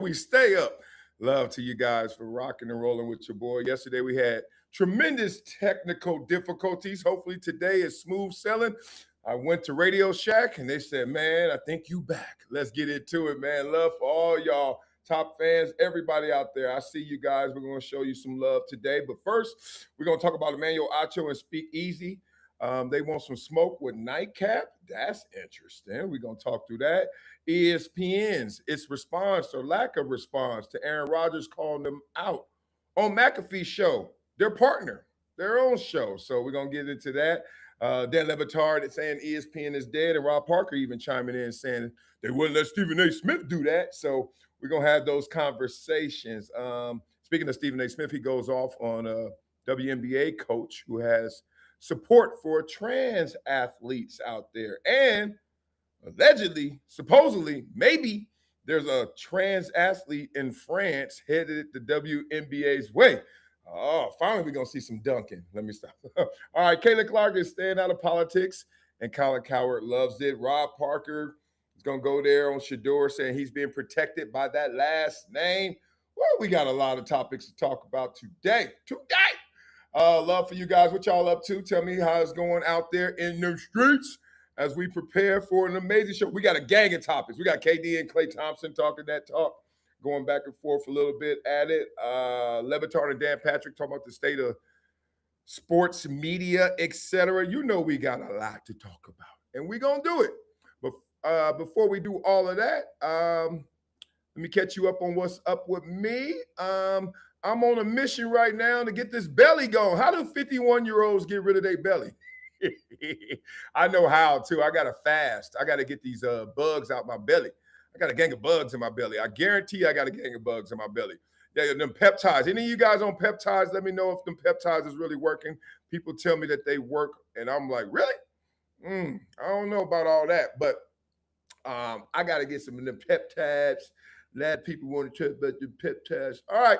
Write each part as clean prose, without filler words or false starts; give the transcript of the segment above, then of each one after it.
We stay up. Love to you guys for rocking and rolling with your boy. Yesterday we had tremendous technical difficulties. Hopefully today is smooth sailing. I went to Radio Shack and they said, man, I think you back. Let's get into it, man. Love for all y'all top fans, everybody out there. I see you guys. We're going to show you some love today. But first, we're going to talk about Emmanuel, Acho, and SpeakEasy. They want some smoke with Nightcap. That's interesting. We're going to talk through that. ESPN's its response or lack of response to Aaron Rodgers calling them out on McAfee's show, their partner, their own show. So we're going to get into that. Dan Le Batard saying ESPN is dead, and Rob Parker even chiming in saying they wouldn't let Stephen A. Smith do that. So we're going to have those conversations. Speaking of Stephen A. Smith, he goes off on a WNBA coach who has support for trans athletes out there. And allegedly, supposedly, maybe there's a trans athlete in France headed the WNBA's way. Oh, finally we're going to see some dunking. Let me stop. All right, Kayla Clark is staying out of politics, and Colin Cowherd loves it. Rob Parker is going to go there on Shador saying he's being protected by that last name. Well, we got a lot of topics to talk about today. Love for you guys. What y'all up to? Tell me how it's going out there in the streets as we prepare for an amazing show. We got a gang of topics. We got KD and Klay Thompson talking that talk, going back and forth a little bit at it. Le Batard and Dan Patrick talking about the state of sports media, etc. You know we got a lot to talk about, and we're going to do it. But before we do all of that, let me catch you up on what's up with me. I'm on a mission right now to get this belly going. How do 51-year-olds get rid of their belly? I know how, too. I got to fast. I got to get these bugs out my belly. I got a gang of bugs in my belly. I guarantee I got a gang of bugs in my belly. Yeah, them peptides. Any of you guys on peptides, let me know if them peptides is really working. People tell me that they work, and I'm like, really? I don't know about all that, but I got to get some of them peptides. A lot of people want to talk about the peptides. All right.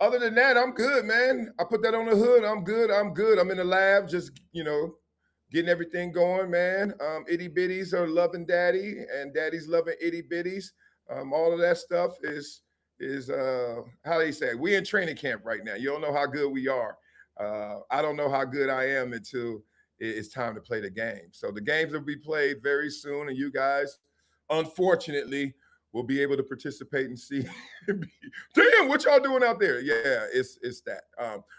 Other than that, I'm good, man. I put that on the hood. I'm good. I'm in the lab, just, getting everything going, man. Itty bitties are loving daddy, and daddy's loving itty bitties. All of that stuff is how they say, we in training camp right now. You don't know how good we are. I don't know how good I am until it's time to play the game. So the games will be played very soon, and you guys, unfortunately, will be able to participate and see. Damn, what y'all doing out there? Yeah, it's that.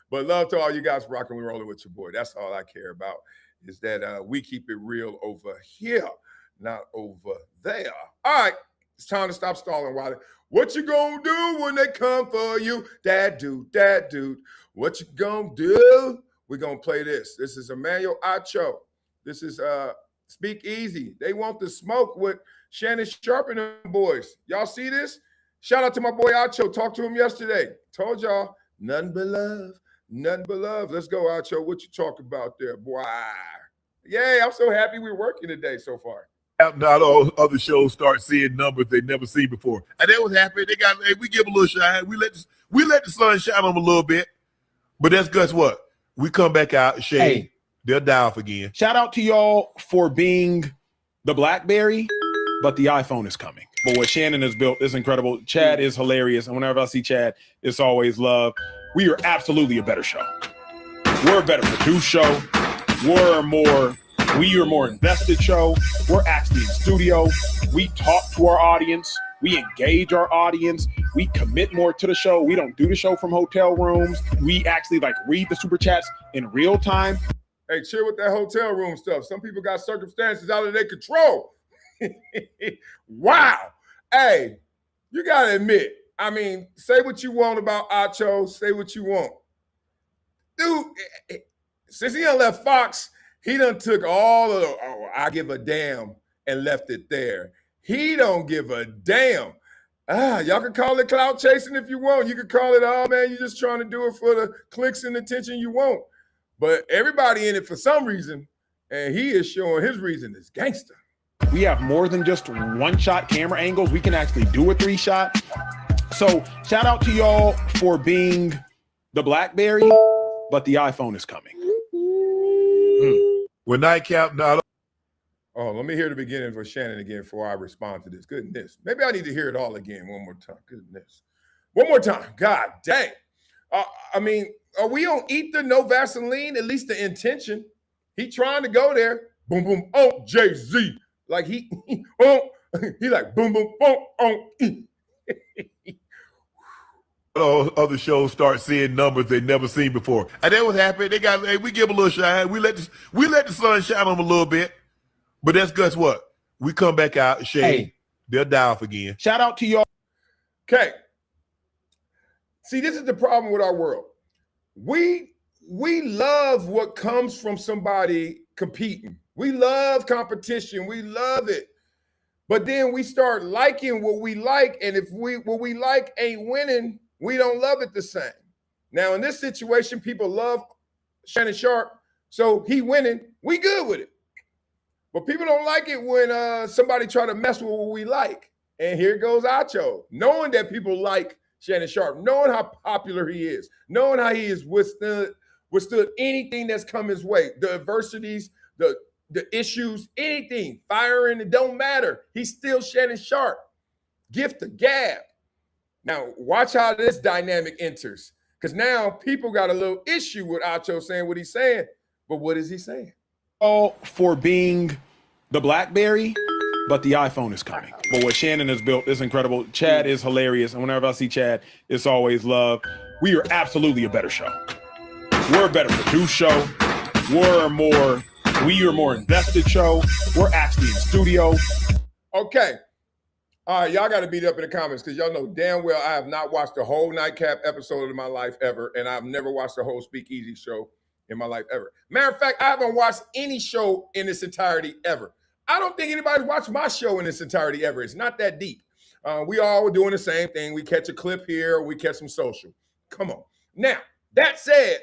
But love to all you guys rocking and rolling with your boy. That's all I care about, is that we keep it real over here, not over there. All right, it's time to stop stalling, Wiley. What you gonna do when they come for you? That dude. What you gonna do? We're gonna play this. This is Emmanuel, Acho. This is SpeakEasy. They want the smoke with Shannon Sharpe and them boys. Y'all see this? Shout out to my boy Acho. Talked to him yesterday. Told y'all, nothing but love. Nothing but love. Let's go, Acho. What you talking about there, boy? Yay, I'm so happy we're working today so far. Now all other shows start seeing numbers they've never seen before. And that was happy. We give a little shine. We let the sun shine on them a little bit. But guess what? We come back out, Shady. Hey, they'll die off again. Shout out to y'all for being the BlackBerry, but the iPhone is coming. But what Shannon has built is incredible. Chad is hilarious. And whenever I see Chad, it's always love. We are absolutely a better show. We're a better produced show. We are more invested show. We're actually in studio. We talk to our audience. We engage our audience. We commit more to the show. We don't do the show from hotel rooms. We actually read the super chats in real time. Hey, chill with that hotel room stuff. Some people got circumstances out of their control. Wow. Hey, you got to admit, say what you want about Acho. Say what you want. Dude, since he done left Fox, he done took all of the, I give a damn, and left it there. He don't give a damn. Y'all can call it clout chasing if you want. You can call it, oh, man, you're just trying to do it for the clicks and attention you want. But everybody in it for some reason, and he is showing his reason is gangster. We have more than just one-shot camera angles. We can actually do a 3-shot. So shout out to y'all for being the BlackBerry, but the iPhone is coming. When Nightcap, Oh, let me hear the beginning for Shannon again before I respond to this. Goodness. Maybe I need to hear it all again one more time. Goodness. One more time. God dang. I mean, are we on ether, no Vaseline? At least the intention. He trying to go there. Boom, boom, oh, Jay-Z. Like he like boom, boom, boom, oh. Other shows start seeing numbers they've never seen before. And that was happening. They got, hey, we give a little shine. We let the sun shine on them a little bit. But that's guess what? We come back out, Shady. Hey. They'll die off again. Shout out to y'all. Okay. See, this is the problem with our world. We love what comes from somebody competing. We love competition. We love it. But then we start liking what we like. And if what we like ain't winning, we don't love it the same. Now, in this situation, people love Shannon Sharpe. So he winning. We good with it. But people don't like it when somebody try to mess with what we like. And here goes Acho, knowing that people like Shannon Sharpe, knowing how popular he is, knowing how he has withstood anything that's come his way, the adversities, the issues, anything, firing, it don't matter. He's still Shannon Sharpe. Gift the gab. Now, watch how this dynamic enters. Because now people got a little issue with Acho saying what he's saying. But what is he saying? All for being the BlackBerry, but the iPhone is coming. But what Shannon has built is incredible. Chad is hilarious. And whenever I see Chad, it's always love. We are absolutely a better show. We're a better produced show. We are more invested show. We're actually in studio. Okay. All right, y'all got to beat up in the comments because y'all know damn well I have not watched the whole Nightcap episode in my life ever, and I've never watched the whole SpeakEasy show in my life ever. Matter of fact, I haven't watched any show in its entirety ever. I don't think anybody's watched my show in its entirety ever. It's not that deep. We all were doing the same thing. We catch a clip here, or we catch some social. Come on. Now, that said,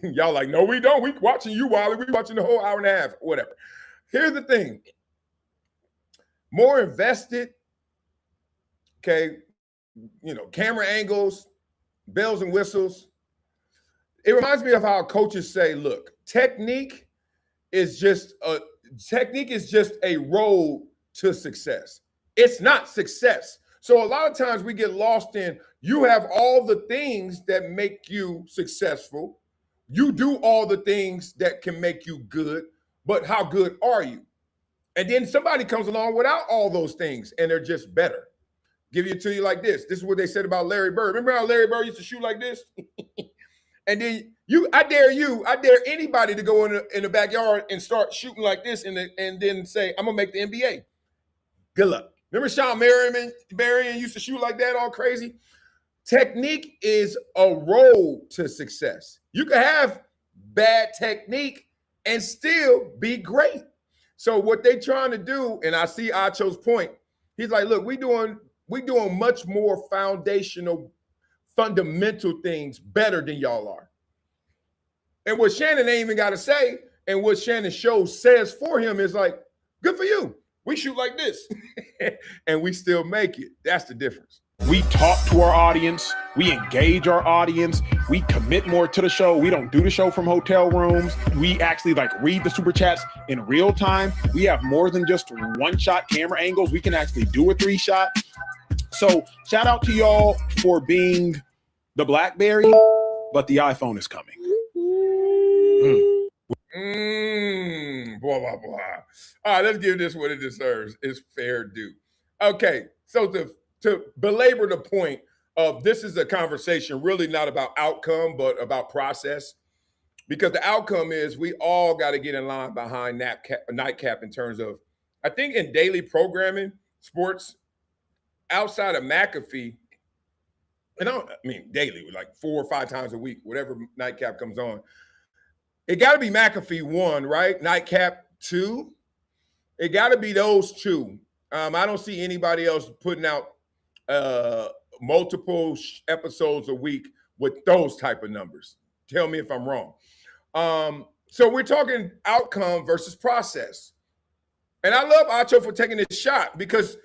y'all like, no, we don't. We watching you, Wiley. We watching the whole hour and a half, whatever. Here's the thing. More invested, okay, camera angles, bells and whistles. It reminds me of how coaches say, look, technique is just a road to success. It's not success. So a lot of times we get lost in, you have all the things that make you successful. You do all the things that can make you good, but how good are you? And then somebody comes along without all those things, and they're just better. Give it to you like this. This is what they said about Larry Bird. Remember how Larry Bird used to shoot like this? And then I dare anybody to go in the backyard and start shooting like this, and then say, I'm gonna make the NBA. Good luck. Remember Sean Marion used to shoot like that, all crazy? Technique is a road to success. You can have bad technique and still be great. So what they trying to do, and I see Acho's point, he's like, look, we doing much more fundamental things better than y'all are. And what Shannon ain't even got to say, and what Shannon's show says for him is like, good for you. We shoot like this, and we still make it. That's the difference. We talk to our audience. We engage our audience. We commit more to the show. We don't do the show from hotel rooms. We actually read the super chats in real time. We have more than just one-shot camera angles. We can actually do a 3-shot. So shout out to y'all for being the BlackBerry, but the iPhone is coming. Blah, blah, blah. All right, let's give this what it deserves. It's fair due. Okay, so to belabor the point of this is a conversation really not about outcome, but about process. Because the outcome is we all got to get in line behind Nightcap in terms of, I think in daily programming, sports, outside of McAfee, and daily, like 4 or 5 times a week, whatever Nightcap comes on, it got to be McAfee 1, right? Nightcap 2. It got to be those 2. I don't see anybody else putting out multiple episodes a week with those type of numbers. Tell me if I'm wrong. So we're talking outcome versus process. And I love Acho for taking this shot because,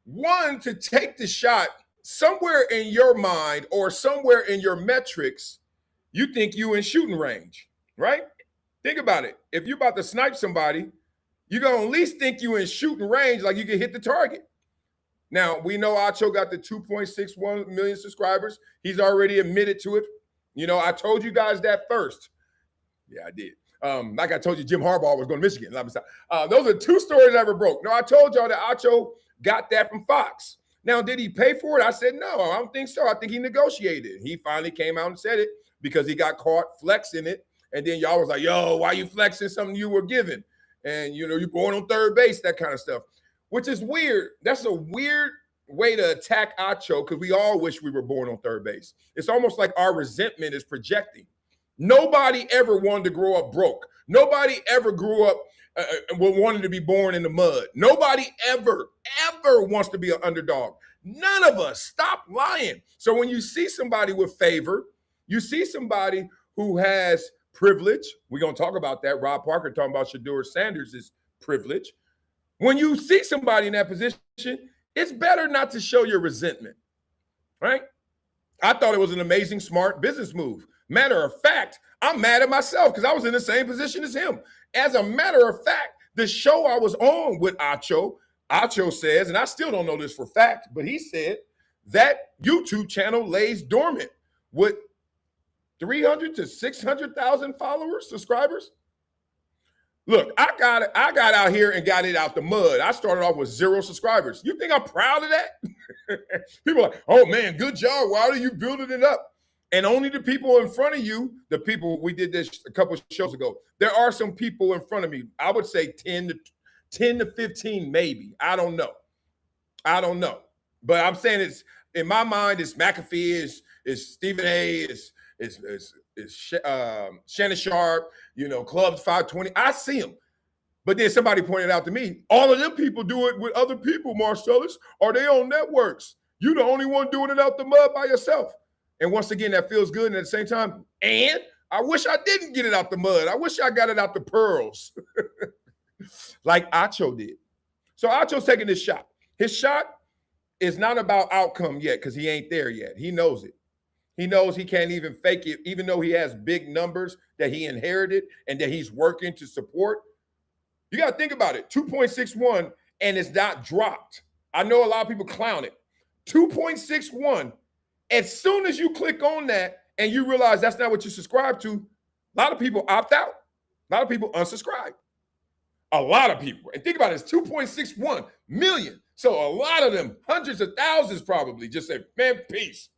one, to take the shot, somewhere in your mind or somewhere in your metrics, you think you in shooting range, right? Think about it. If you're about to snipe somebody, you're going to at least think you in shooting range like you can hit the target. Now, we know Acho got the 2.61 million subscribers. He's already admitted to it. You know, I told you guys that first. Yeah, I did. Like I told you, Jim Harbaugh was going to Michigan. Those are two stories I ever broke. No, I told y'all that Acho got that from Fox. Now, did he pay for it? I said, no, I don't think so. I think he negotiated. He finally came out and said it because he got caught flexing it. And then y'all was like, yo, why you flexing something you were given? And, you know, you're going on third base, that kind of stuff, which is weird. That's a weird way to attack Acho because we all wish we were born on third base. It's almost like our resentment is projecting. Nobody ever wanted to grow up broke. Nobody ever grew up wanted to be born in the mud. Nobody ever wants to be an underdog. None of us. Stop lying. So when you see somebody with favor, you see somebody who has privilege. We're going to talk about that. Rob Parker talking about Shedeur Sanders' privilege. When you see somebody in that position, it's better not to show your resentment, right? I thought it was an amazing, smart business move. Matter of fact, I'm mad at myself because I was in the same position as him. As a matter of fact, the show I was on with Acho says, and I still don't know this for fact, but he said that YouTube channel lays dormant with 300 to 600,000 followers, subscribers. Look, I got out here and got it out the mud. I started off with 0 subscribers. You think I'm proud of that? People are like, oh man, good job. Why are you building it up? And only the people in front of you, the people, we did this a couple of shows ago. There are some people in front of me. I would say 10 to 15, maybe. I don't know. But I'm saying it's, in my mind, it's McAfee, it's Stephen A, it's Shannon Sharpe, you know, Clubs 520. I see them. But then somebody pointed out to me, all of them people do it with other people, Marcellus, or they on networks. You the only one doing it out the mud by yourself. And once again, that feels good. And at the same time, and I wish I didn't get it out the mud. I wish I got it out the pearls like Acho did. So Acho's taking this shot. His shot is not about outcome yet because he ain't there yet. He knows it. He knows he can't even fake it, even though he has big numbers that he inherited and that he's working to support. You got to think about it. 2.61, and it's not dropped. I know a lot of people clown it. 2.61. As soon as you click on that and you realize that's not what you subscribe to, a lot of people opt out. A lot of people unsubscribe. A lot of people. And think about it, it's 2.61 million. So a lot of them, hundreds of thousands probably, just say, man, peace.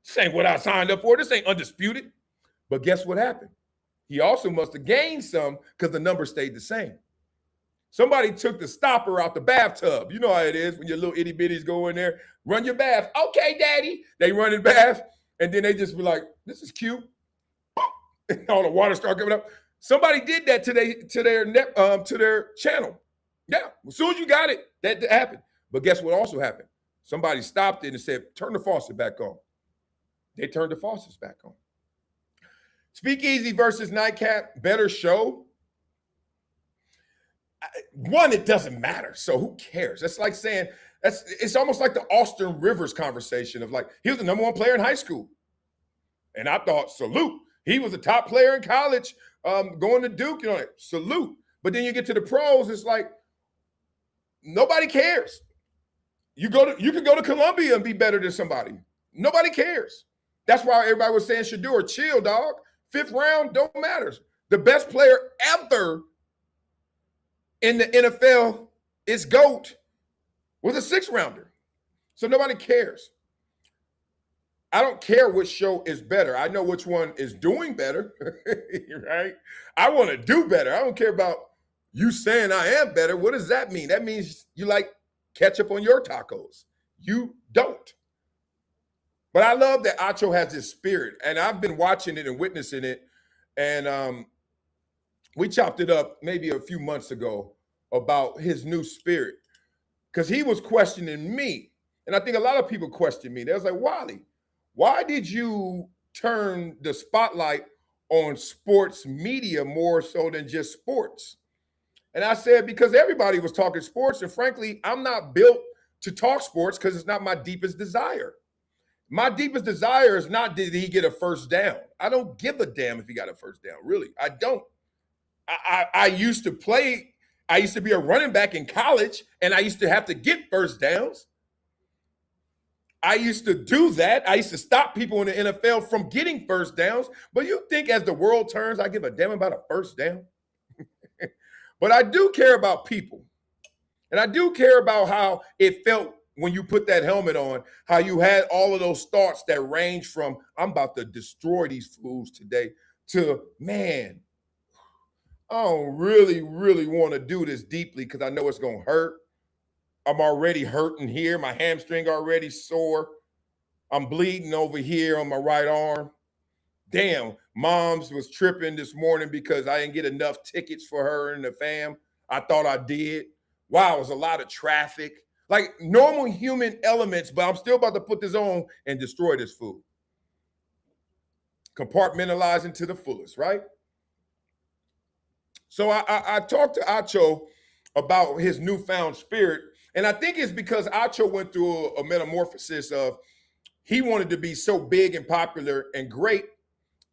This ain't what I signed up for. This ain't undisputed. But guess what happened? He also must have gained some because the number stayed the same. Somebody took the stopper out the bathtub. You know how it is when your little itty bitties go in there, run your bath. Okay, daddy. They run in the bath, and then they just be like, this is cute. And all the water start coming up. Somebody did that to their channel. Yeah, as soon as you got it, that happened. But guess what also happened? Somebody stopped it and said, turn the faucet back on. They turned the faucets back on. SpeakEasy versus Nightcap, better show. One, it doesn't matter. So who cares? That's like saying, it's almost like the Austin Rivers conversation of like, he was the #1 player in high school. And I thought, salute. He was a top player in college, going to Duke, you know, salute. But then you get to the pros, it's like, nobody cares. You could go to Columbia and be better than somebody. Nobody cares. That's why everybody was saying, Shedeur, chill, dog. 5th round, don't matter. The best player ever in the NFL is GOAT with a 6th rounder. So nobody cares. I don't care which show is better. I know which one is doing better, right? I want to do better. I don't care about you saying I am better. What does that mean? That means you like ketchup on your tacos. You don't. But I love that Acho has this spirit, and I've been watching it and witnessing it. And we chopped it up maybe a few months ago about his new spirit because he was questioning me. And I think a lot of people questioned me. They was like, Wiley, why did you turn the spotlight on sports media more so than just sports? And I said, because everybody was talking sports. And frankly, I'm not built to talk sports because it's not my deepest desire. My deepest desire is not did he get a first down. I don't give a damn if he got a first down, really. I don't. I used to play I used to be a running back in college, and I used to have to get first downs. I used to do that. I used to stop people in the NFL from getting first downs. But you think as the world turns, I give a damn about a first down? But I do care about people. And I do care about how it felt when you put that helmet on, how you had all of those thoughts that range from, I'm about to destroy these fools today, to, man, I don't really want to do this deeply because I know it's going to hurt. I'm already hurting here. My hamstring already sore. I'm bleeding over here on my right arm. Damn, Mom's was tripping this morning because I didn't get enough tickets for her and the fam. I thought I did. Wow, it was a lot of traffic. Like normal human elements, but I'm still about to put this on and destroy this food. Compartmentalizing to the fullest, right? So I talked to Acho about his newfound spirit. And I think it's because Acho went through a metamorphosis of he wanted to be so big and popular and great.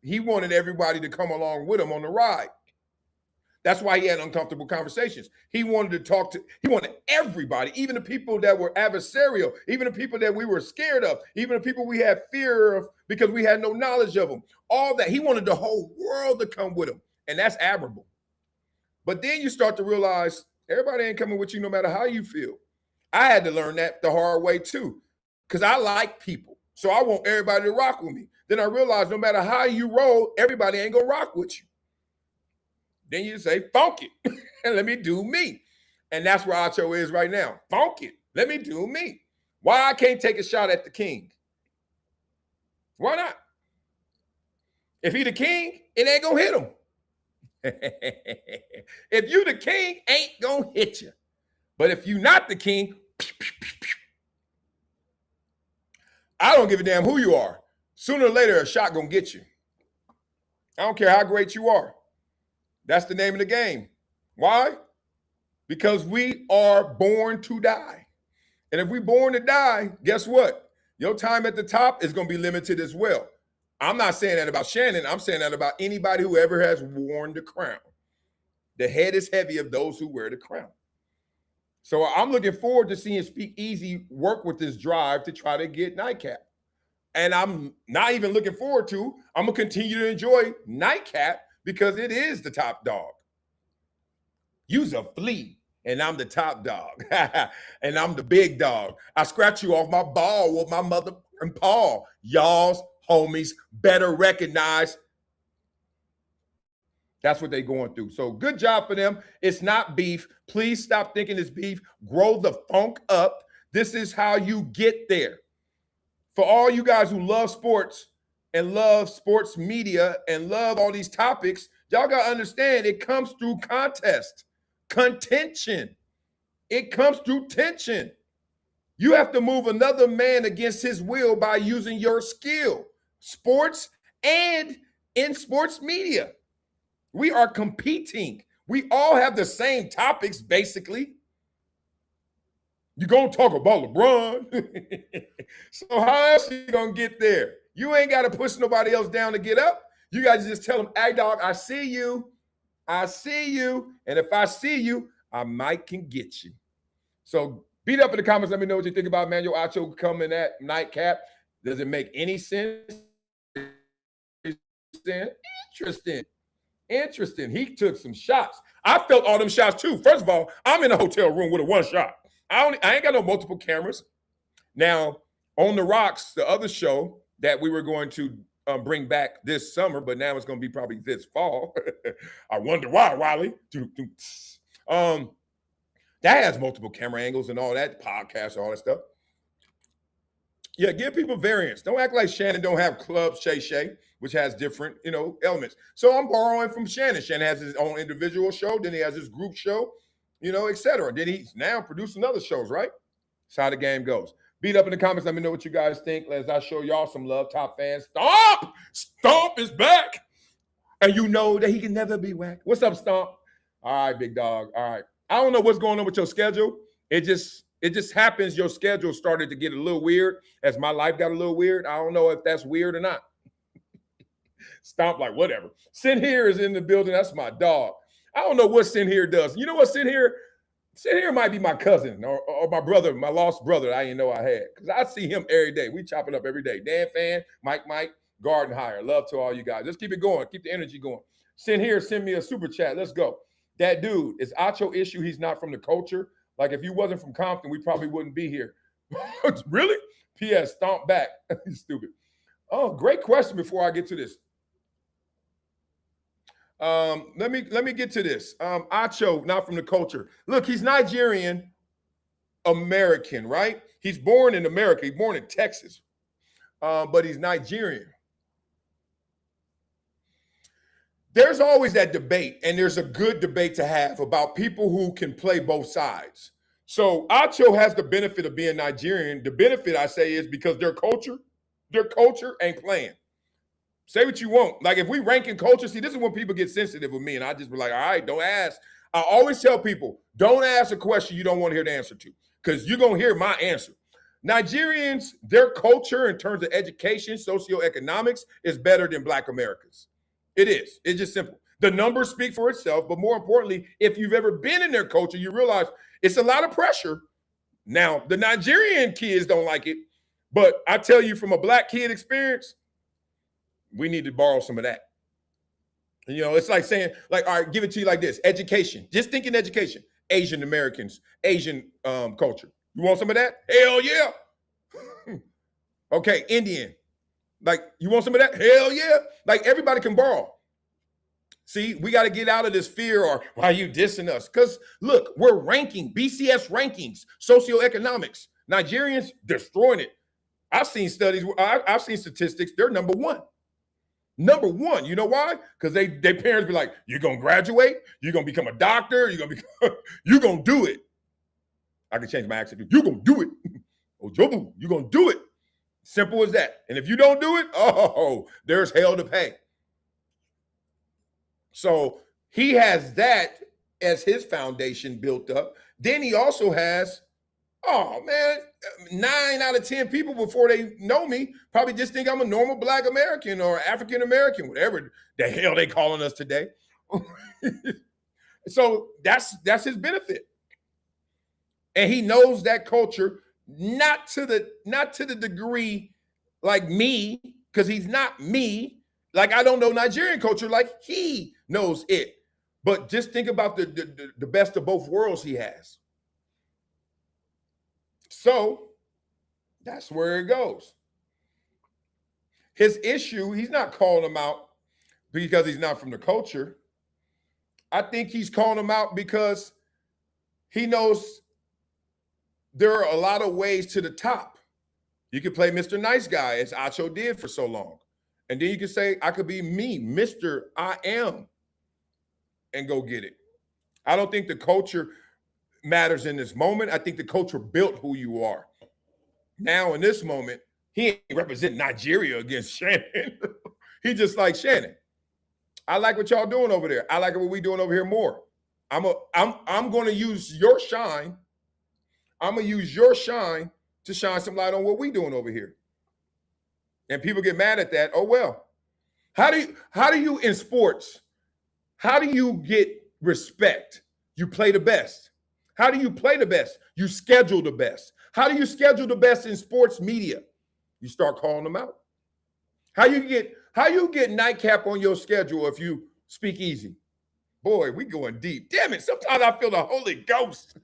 He wanted everybody to come along with him on the ride. That's why he had uncomfortable conversations. He wanted everybody, even the people that were adversarial, even the people that we were scared of, even the people we had fear of because we had no knowledge of them. All that. He wanted the whole world to come with him. And that's admirable. But then you start to realize everybody ain't coming with you no matter how you feel. I had to learn that the hard way too, because I like people. So I want everybody to rock with me. Then I realized no matter how you roll, everybody ain't gonna rock with you. Then you say, funk it, and let me do me. And that's where Acho is right now. Funk it, let me do me. Why I can't take a shot at the king? Why not? If he the king, it ain't gonna hit him. If you the king, ain't gonna hit you. But if you not the king, I don't give a damn who you are. Sooner or later, a shot gonna get you. I don't care how great you are. That's the name of the game. Why? Because we are born to die. And if we're born to die, guess what? Your time at the top is gonna be limited as well. I'm not saying that about Shannon. I'm saying that about anybody who ever has worn the crown. The head is heavy of those who wear the crown. So I'm looking forward to seeing SpeakEasy work with this drive to try to get Nightcap. And I'm not even looking forward to, I'm going to continue to enjoy Nightcap because it is the top dog. You's a flea, and I'm the top dog. And I'm the big dog. I scratch you off my ball with my mother and paw. Y'all's homies better recognize that's what they're going through. So good job for them. It's not beef. Please stop thinking it's beef. Grow the funk up. This is how you get there. For all you guys who love sports and love sports media and love all these topics, y'all got to understand it comes through contest, contention. It comes through tension. You have to move another man against his will by using your skill. Sports and in sports media. We are competing. We all have the same topics, basically. You're going to talk about LeBron. So how else are you going to get there? You ain't got to push nobody else down to get up. You guys just tell them, hey, dog, I see you. I see you. And if I see you, I might can get you. So beat up in the comments. Let me know what you think about Emmanuel Acho coming at Nightcap. Does it make any sense? Interesting. He took some shots. I felt all them shots too. First of all, I'm in a hotel room with a one shot. I ain't got no multiple cameras. Now, On the Rocks, the other show that we were going to bring back this summer, but now it's going to be probably this fall. I wonder why, Wiley. That has multiple camera angles and all that, podcasts, all that stuff. Yeah, give people variance. Don't act like Shannon don't have Club Shay, which has different, elements. So I'm borrowing from Shannon. Shannon has his own individual show. Then he has his group show, et cetera. Then he's now producing other shows, right? That's how the game goes. Beat up in the comments. Let me know what you guys think as I show y'all some love, top fans. Stomp! Stomp is back. And you know that he can never be whacked. What's up, Stomp? All right, big dog. All right. I don't know what's going on with your schedule. It just happens your schedule started to get a little weird as my life got a little weird. I don't know if that's weird or not. Stomp like, whatever. Sin here is in the building. That's my dog. I don't know what Sin here does. You know what Sin here? Sin here might be my cousin or my brother, my lost brother I didn't know I had. Because I see him every day. We chop it up every day. Dan Fan, Mike, Garden Hire. Love to all you guys. Let's keep it going. Keep the energy going. Sin here, send me a super chat. Let's go. That dude, is Acho issue he's not from the culture? Like if you wasn't from Compton, we probably wouldn't be here. Really? P.S. Stomp back. Stupid. Oh, great question before I get to this. Let me get to this. Acho, not from the culture. Look, he's Nigerian American, right? He's born in America. He's born in Texas, but he's Nigerian. There's always that debate, and there's a good debate to have about people who can play both sides. So Acho has the benefit of being Nigerian. The benefit, I say, is because their culture ain't playing. Say what you want. Like if we rank in culture, see, this is when people get sensitive with me, and I just be like, all right, don't ask. I always tell people, don't ask a question you don't want to hear the answer to, because you're going to hear my answer. Nigerians, their culture in terms of education, socioeconomics is better than Black Americans. It is. It's just simple. The numbers speak for itself, but more importantly, if you've ever been in their culture, you realize it's a lot of pressure. Now, the Nigerian kids don't like it, but I tell you from a Black kid experience, we need to borrow some of that. You know, it's like saying, like, all right, give it to you like this. Education. Just think in education. Asian Americans, Asian culture. You want some of that? Hell yeah. Okay, Indian. Like, you want some of that? Hell yeah. Like, everybody can borrow. See, we got to get out of this fear or why are you dissing us? Because, look, we're ranking, BCS rankings, socioeconomics. Nigerians destroying it. I've seen studies, I've seen statistics. They're number one. Number one. You know why? Because their parents be like, you're going to graduate. You're going to become a doctor. You're going to do it. I can change my accent. You're going to do it. Ocho, you're going to do it. Simple as that. And if you don't do it, oh, there's hell to pay. So he has that as his foundation built up. Then he also has, oh man, 9 out of 10 people before they know me probably just think I'm a normal Black American or African American, whatever the hell they calling us today. So that's his benefit. And he knows that culture, not to the degree like me, because he's not me. Like I don't know Nigerian culture like he knows it. But just think about the best of both worlds he has. So that's where it goes. His issue, he's not calling him out because he's not from the culture. I think he's calling him out because he knows there are a lot of ways to the top. You can play Mr. Nice Guy, as Acho did for so long. And then you can say, I could be me, Mr. I Am, and go get it. I don't think the culture matters in this moment. I think the culture built who you are. Now, in this moment, he ain't representing Nigeria against Shannon. He just like, Shannon, I like what y'all doing over there. I like what we doing over here more. I'm going to use your shine. I'm going to use your shine to shine some light on what we doing over here. And people get mad at that. Oh, well. How do you in sports, how do you get respect? You play the best. How do you play the best? You schedule the best. How do you schedule the best in sports media? You start calling them out. How you get Nightcap on your schedule if you speak easy? Boy, we going deep. Damn it. Sometimes I feel the Holy Ghost.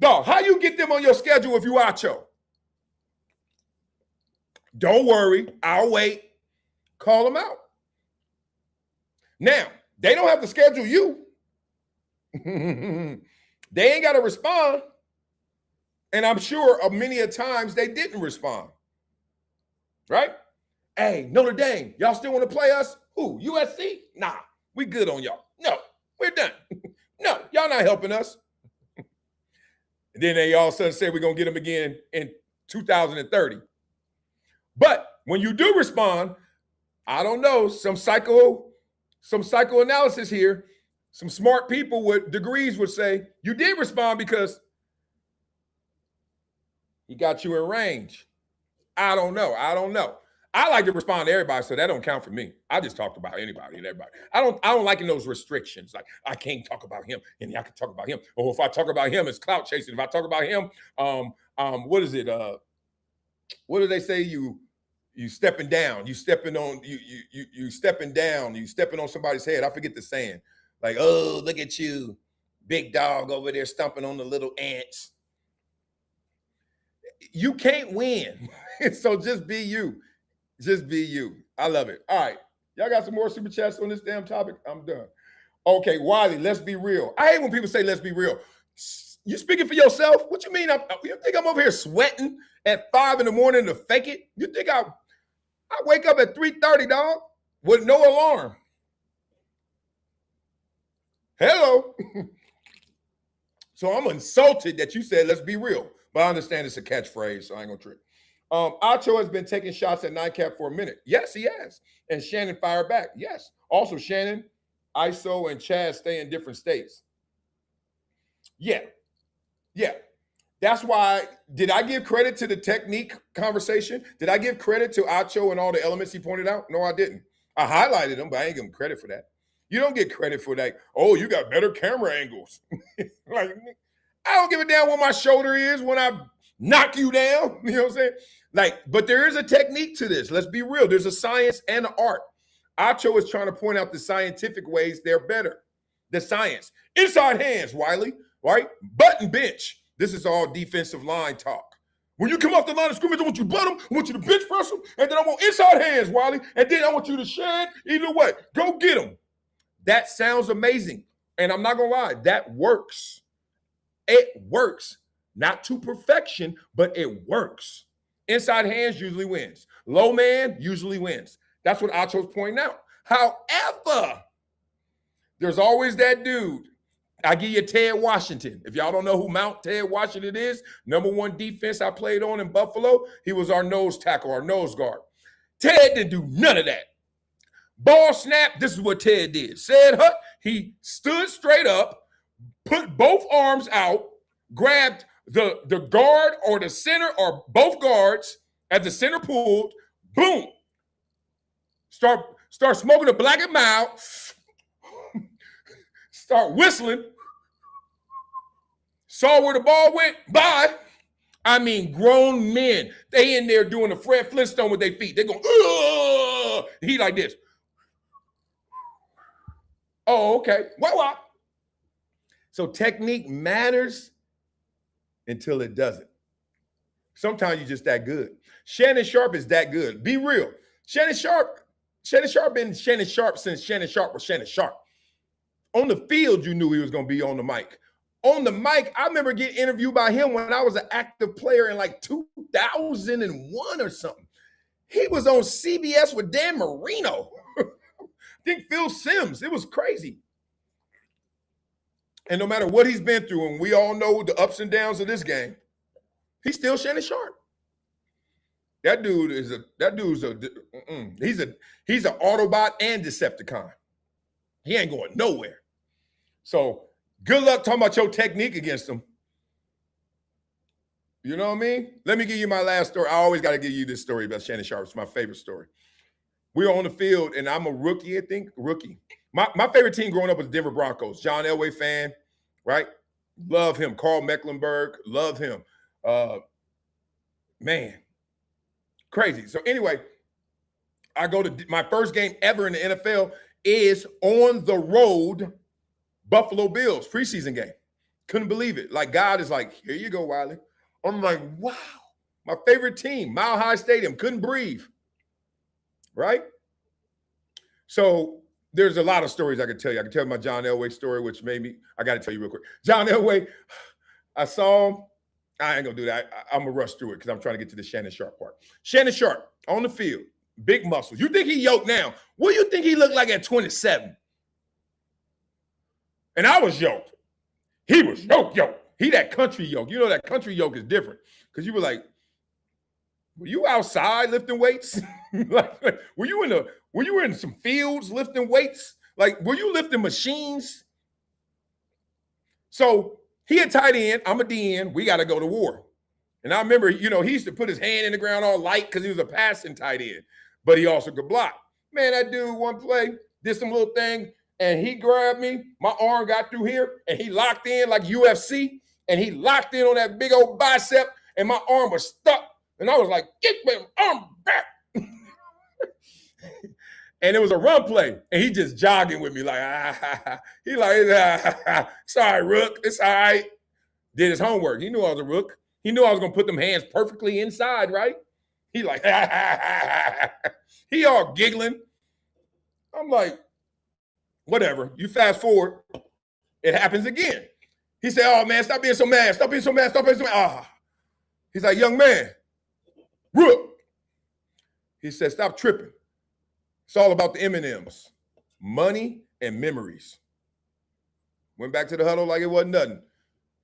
Dog, how you get them on your schedule if you Acho? Don't worry. I'll wait. Call them out. Now, they don't have to schedule you. They ain't got to respond. And I'm sure many a times they didn't respond. Right? Hey, Notre Dame, y'all still want to play us? Who, USC? Nah, we good on y'all. No, we're done. No, y'all not helping us. And then they all of a sudden say we're going to get them again in 2030. But when you do respond, I don't know, some psychoanalysis here, some smart people with degrees would say, you did respond because he got you in range. I don't know. I like to respond to everybody, so that don't count for me. I just talked about anybody and everybody. I don't like in those restrictions. Like I can't talk about him, and I can talk about him. Or if I talk about him, it's clout chasing. If I talk about him, what is it? What do they say? You stepping down. You stepping on. You stepping down. You stepping on somebody's head. I forget the saying. Like, oh, look at you, big dog over there stomping on the little ants. You can't win, so just be you. Just be you. I love it. All right. Y'all got some more super chats on this damn topic? I'm done. Okay, Wiley, let's be real. I hate when people say let's be real. You speaking for yourself? What you mean? You think I'm over here sweating at 5 in the morning to fake it? You think I wake up at 3:30, dog, with no alarm? Hello. So I'm insulted that you said let's be real. But I understand it's a catchphrase, so I ain't gonna trip. Acho has been taking shots at Nightcap for a minute. Yes, he has. And Shannon fired back. Yes. Also, Shannon, ISO, and Chad stay in different states. Yeah. That's why, did I give credit to the technique conversation? Did I give credit to Acho and all the elements he pointed out? No, I didn't. I highlighted them, but I ain't give him credit for that. You don't get credit for that. Oh, you got better camera angles. Like, I don't give a damn what my shoulder is when I knock you down. You know what I'm saying? Like, but there is a technique to this. Let's be real. There's a science and an art. Acho is trying to point out the scientific ways they're better. The science. Inside hands, Wiley, right? Button bench. This is all defensive line talk. When you come off the line of scrimmage, I want you to butt them, I want you to bench press them, and then I want inside hands, Wiley, and then I want you to shed. Either way, go get them. That sounds amazing. And I'm not going to lie, that works. It works. Not to perfection, but it works. Inside hands usually wins. Low man usually wins. That's what Acho's pointing out. However, there's always that dude. I give you Ted Washington. If y'all don't know who Mount Ted Washington is, #1 defense I played on in Buffalo, he was our nose tackle, our nose guard. Ted didn't do none of that. Ball snap, this is what Ted did. Said, he stood straight up, put both arms out, grabbed the guard or the center or both guards at the center pulled, boom. Start smoking a black and mild, start whistling, saw where the ball went, bye. I mean, grown men, they in there doing the Fred Flintstone with their feet. They going, ugh! He like this. Oh, okay. What? So technique matters until it doesn't. Sometimes you're just that good. Shannon Sharpe is that good. Be real. Shannon Sharpe been Shannon Sharpe since Shannon Sharpe was Shannon Sharpe. On the field, you knew he was going to be on the mic. On the mic, I remember getting interviewed by him when I was an active player in like 2001 or something. He was on CBS with Dan Marino. I think Phil Simms. It was crazy. And no matter what he's been through, and we all know the ups and downs of this game, he's still Shannon Sharpe. He's an Autobot and Decepticon. He ain't going nowhere. So good luck talking about your technique against him. You know what I mean? Let me give you my last story. I always got to give you this story about Shannon Sharpe. It's my favorite story. We were on the field, and I'm a rookie, I think. Rookie. My favorite team growing up was the Denver Broncos. John Elway fan, right? Love him. Carl Mecklenburg, love him. Man, crazy. So anyway, I go to my first game ever in the NFL is on the road, Buffalo Bills, preseason game. Couldn't believe it. Like God is like, here you go, Wiley. I'm like, wow, my favorite team, Mile High Stadium, couldn't breathe. Right? So there's a lot of stories I could tell you. I can tell you my John Elway story, which made me, I got to tell you real quick. John Elway, I saw him. I ain't going to do that. I'm going to rush through it because I'm trying to get to the Shannon Sharpe part. Shannon Sharpe on the field, big muscles. You think he yoked now? What do you think he looked like at 27? And I was yoked. He was yoked. He that country yoke. You know that country yoke is different because you were like, were you outside lifting weights? like, were you in some fields lifting weights? Like, were you lifting machines? So he a tight end. I'm a DN. We got to go to war. And I remember, he used to put his hand in the ground all light because he was a passing tight end, but he also could block. Man, that dude one play did some little thing, and he grabbed me. My arm got through here, and he locked in like UFC, and he locked in on that big old bicep, and my arm was stuck. And I was like, get my arm back. And it was a run play, and he just jogging with me like, He like, sorry, Rook, it's all right. Did his homework. He knew I was a Rook. He knew I was going to put them hands perfectly inside, right? He like, he all giggling. I'm like, whatever. You fast forward, it happens again. He said, oh, man, stop being so mad. Stop being so mad. Stop being so mad. He's like, young man, Rook. He said, stop tripping. It's all about the M&Ms, money and memories. Went back to the huddle like it wasn't nothing.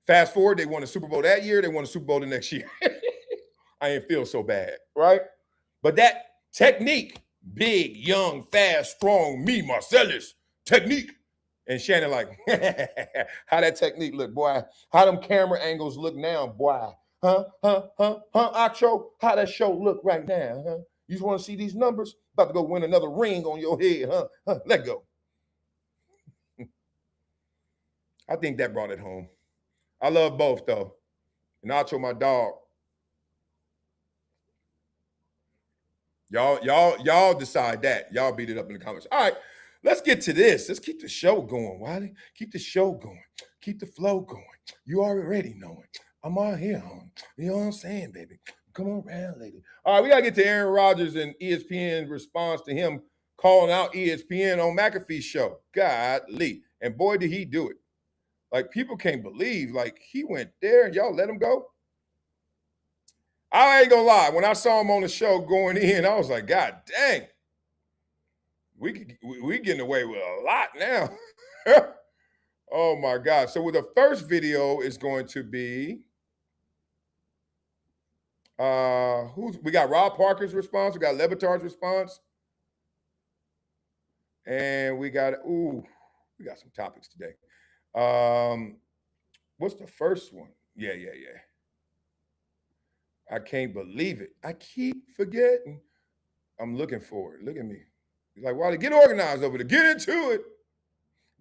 Fast forward, they won a Super Bowl that year. They won a Super Bowl the next year. I ain't feel so bad, right? But that technique, big, young, fast, strong, me, Marcellus, technique. And Shannon like, how that technique look, boy? How them camera angles look now, boy? Huh, Acho? How that show look right now, huh? You just want to see these numbers? About to go win another ring on your head, huh? Let go. I think that brought it home. I love both, though. And Acho, my dog. Y'all decide that. Y'all beat it up in the comments. All right, let's get to this. Let's keep the show going, Wiley. Keep the show going. Keep the flow going. You already know it. I'm all here on. You know what I'm saying, baby? Come on around, lady. All right, we got to get to Aaron Rodgers and ESPN's response to him calling out ESPN on McAfee's show. Godly. And boy, did he do it. Like, people can't believe, like, he went there and y'all let him go. I ain't gonna lie. When I saw him on the show going in, I was like, God dang. We getting away with a lot now. Oh, my God. So with the first video is going to be... we got Rob Parker's response, we got Levitar's response, and we got some topics today. What's the first one? Yeah. I can't believe it. I keep forgetting. I'm looking for it. Look at me. He's like, Wiley, get organized over there. Get into it.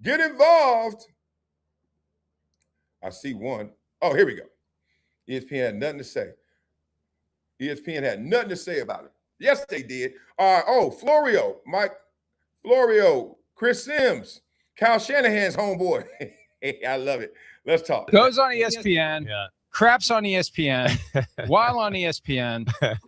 Get involved. I see one. Oh, here we go. ESPN had nothing to say. ESPN had nothing to say about it. Yes, they did. Florio, Mike Florio, Chris Sims, Kyle Shanahan's homeboy. I love it. Let's talk. Goes on ESPN, craps on ESPN, while on ESPN.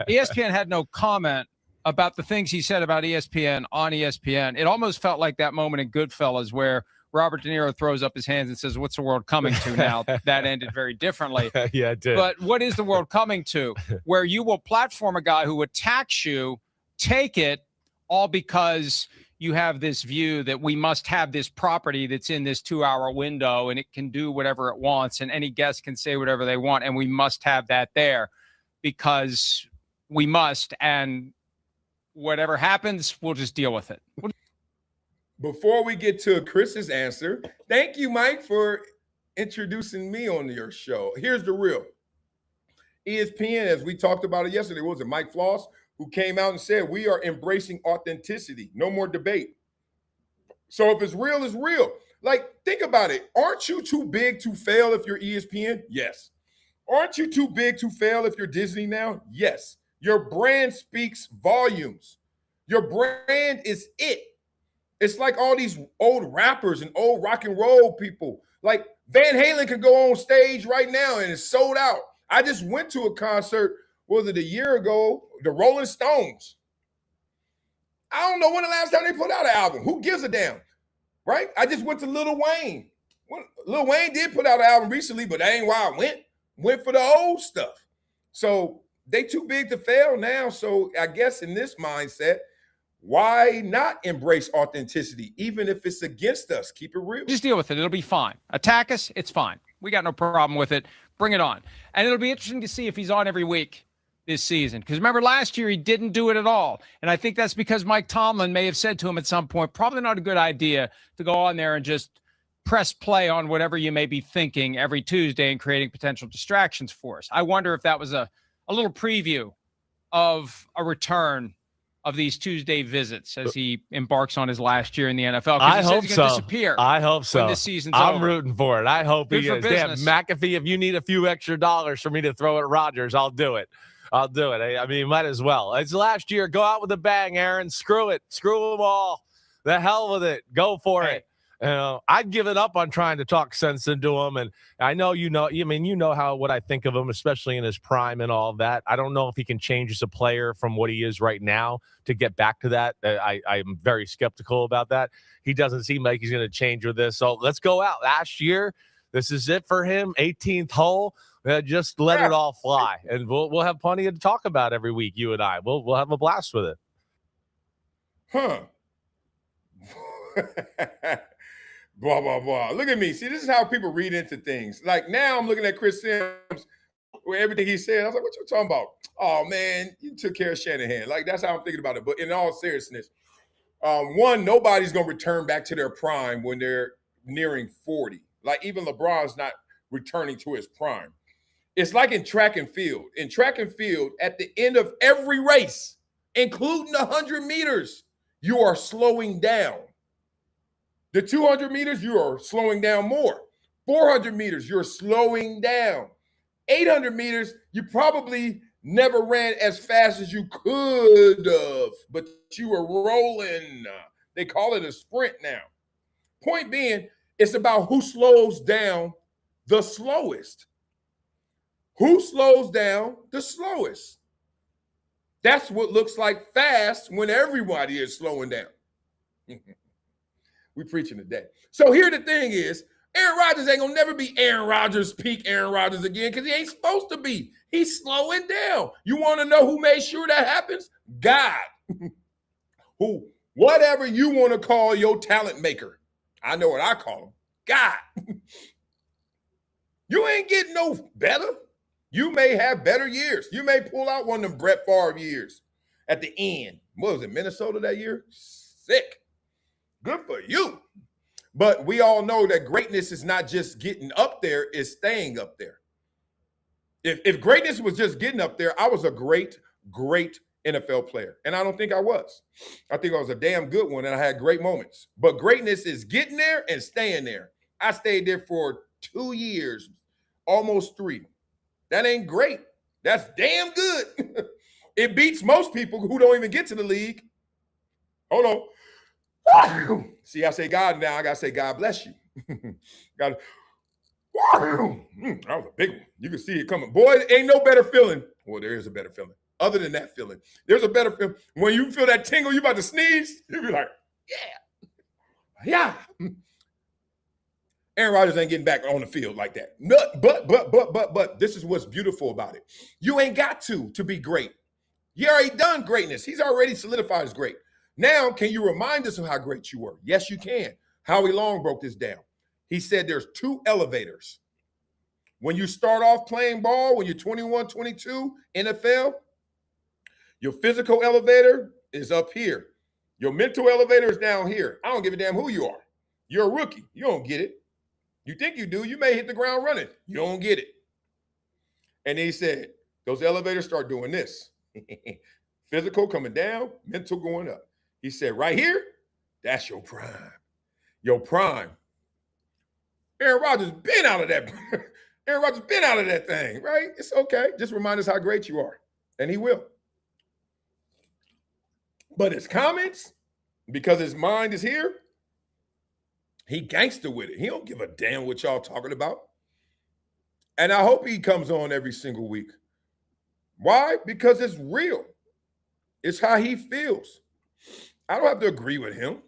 ESPN had no comment about the things he said about ESPN on ESPN. It almost felt like that moment in Goodfellas where Robert De Niro throws up his hands and says, what's the world coming to now? That ended very differently. Yeah, it did. But what is the world coming to? Where you will platform a guy who attacks you, take it, all because you have this view that we must have this property that's in this 2-hour window and it can do whatever it wants and any guest can say whatever they want and we must have that there because we must, and whatever happens, we'll just deal with it. Before we get to Chris's answer, thank you, Mike, for introducing me on your show. Here's the real. ESPN, as we talked about it yesterday, what was it, Mike Floss, who came out and said, we are embracing authenticity. No more debate. So if it's real, it's real. Like, think about it. Aren't you too big to fail if you're ESPN? Yes. Aren't you too big to fail if you're Disney now? Yes. Your brand speaks volumes. Your brand is it. It's like all these old rappers and old rock and roll people. Like Van Halen could go on stage right now and it's sold out. I just went to a concert, was it a year ago, the Rolling Stones. I don't know when the last time they put out an album. Who gives a damn, right? I just went to Lil Wayne. Lil Wayne did put out an album recently, but that ain't why I went. Went for the old stuff. So they too big to fail now. So I guess in this mindset, why not embrace authenticity, even if it's against us? Keep it real. Just deal with it. It'll be fine. Attack us. It's fine. We got no problem with it. Bring it on. And it'll be interesting to see if he's on every week this season. Because remember, last year he didn't do it at all. And I think that's because Mike Tomlin may have said to him at some point, probably not a good idea to go on there and just press play on whatever you may be thinking every Tuesday and creating potential distractions for us. I wonder if that was a little preview of a return of these Tuesday visits as he embarks on his last year in the NFL. I hope he's so. gonna disappear. I hope so. When this season's I'm over. rooting for it. I hope Good he for is. Damn, business. McAfee, if you need a few extra dollars for me to throw at Rodgers, I'll do it. I'll do it. I mean, might as well. It's last year. Go out with a bang, Aaron. Screw it. Screw them all. The hell with it. Go for it. I'd given up on trying to talk sense into him, and I know you know what I think of him, especially in his prime and all of that. I don't know if he can change as a player from what he is right now to get back to that. I'm very skeptical about that. He doesn't seem like he's going to change with this. So let's go out. Last year, this is it for him. 18th hole. Just let it all fly, and we'll have plenty to talk about every week. You and I, we'll have a blast with it. Huh. Blah, blah, blah. Look at me. See, this is how people read into things. Like now I'm looking at Chris Sims with everything he said. I was like, what you talking about? Oh, man, you took care of Shanahan. Like, that's how I'm thinking about it. But in all seriousness, one, nobody's going to return back to their prime when they're nearing 40. Like, even LeBron's not returning to his prime. It's like in track and field. In track and field, at the end of every race, including the 100 meters, you are slowing down. The 200 meters, you are slowing down more. 400 meters, you're slowing down. 800 meters, you probably never ran as fast as you could have, but you were rolling. They call it a sprint now. Point being, it's about who slows down the slowest. Who slows down the slowest? That's what looks like fast when everybody is slowing down. We preaching today. So here the thing is, Aaron Rodgers ain't gonna never be Aaron Rodgers, peak Aaron Rodgers again, because he ain't supposed to be. He's slowing down. You want to know who made sure that happens? God. Who, whatever you want to call your talent maker. I know what I call him. God. You ain't getting no better. You may have better years. You may pull out one of them Brett Favre years at the end. What was it, Minnesota that year? Sick. Good for you. But we all know that greatness is not just getting up there, it's staying up there. If greatness was just getting up there, I was a great, great NFL player. And I don't think I was. I think I was a damn good one and I had great moments. But greatness is getting there and staying there. I stayed there for 2 years, almost 3. That ain't great. That's damn good. It beats most people who don't even get to the league. Hold on. See, I say God now. I got to say God bless you. That was a big one. You can see it coming. Boy, ain't no better feeling. Well, there is a better feeling. Other than that feeling, there's a better feeling. When you feel that tingle, you about to sneeze, you be like, yeah. Aaron Rodgers ain't getting back on the field like that. No, but this is what's beautiful about it. You ain't got to be great. You already done greatness. He's already solidified as great. Now, can you remind us of how great you were? Yes, you can. Howie Long broke this down. He said there's 2 elevators. When you start off playing ball, when you're 21, 22, NFL, your physical elevator is up here. Your mental elevator is down here. I don't give a damn who you are. You're a rookie. You don't get it. You think you do. You may hit the ground running. You don't get it. And he said, those elevators start doing this. Physical coming down, mental going up. He said, right here, that's your prime. Your prime. Aaron Rodgers been out of that. Aaron Rodgers been out of that thing, right? It's okay. Just remind us how great you are. And he will. But his comments, because his mind is here, he gangster with it. He don't give a damn what y'all talking about. And I hope he comes on every single week. Why? Because it's real. It's how he feels. I don't have to agree with him.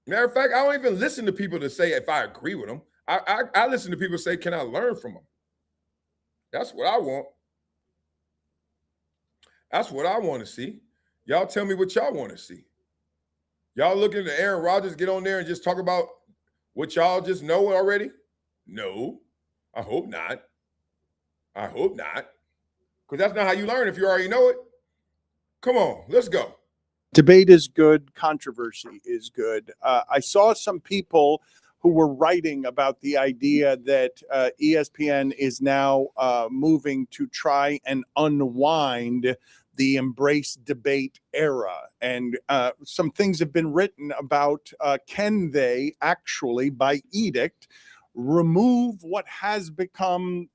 Matter of fact, I don't even listen to people to say if I agree with them. I listen to people say, can I learn from them? That's what I want. That's what I want to see. Y'all tell me what y'all want to see. Y'all looking at Aaron Rodgers get on there and just talk about what y'all just know already? No, I hope not. I hope not. Because that's not how you learn if you already know it. Come on, let's go. Debate is good. Controversy is good. I saw some people who were writing about the idea that ESPN is now moving to try and unwind the embrace debate era. And some things have been written about can they actually, by edict, remove what has become,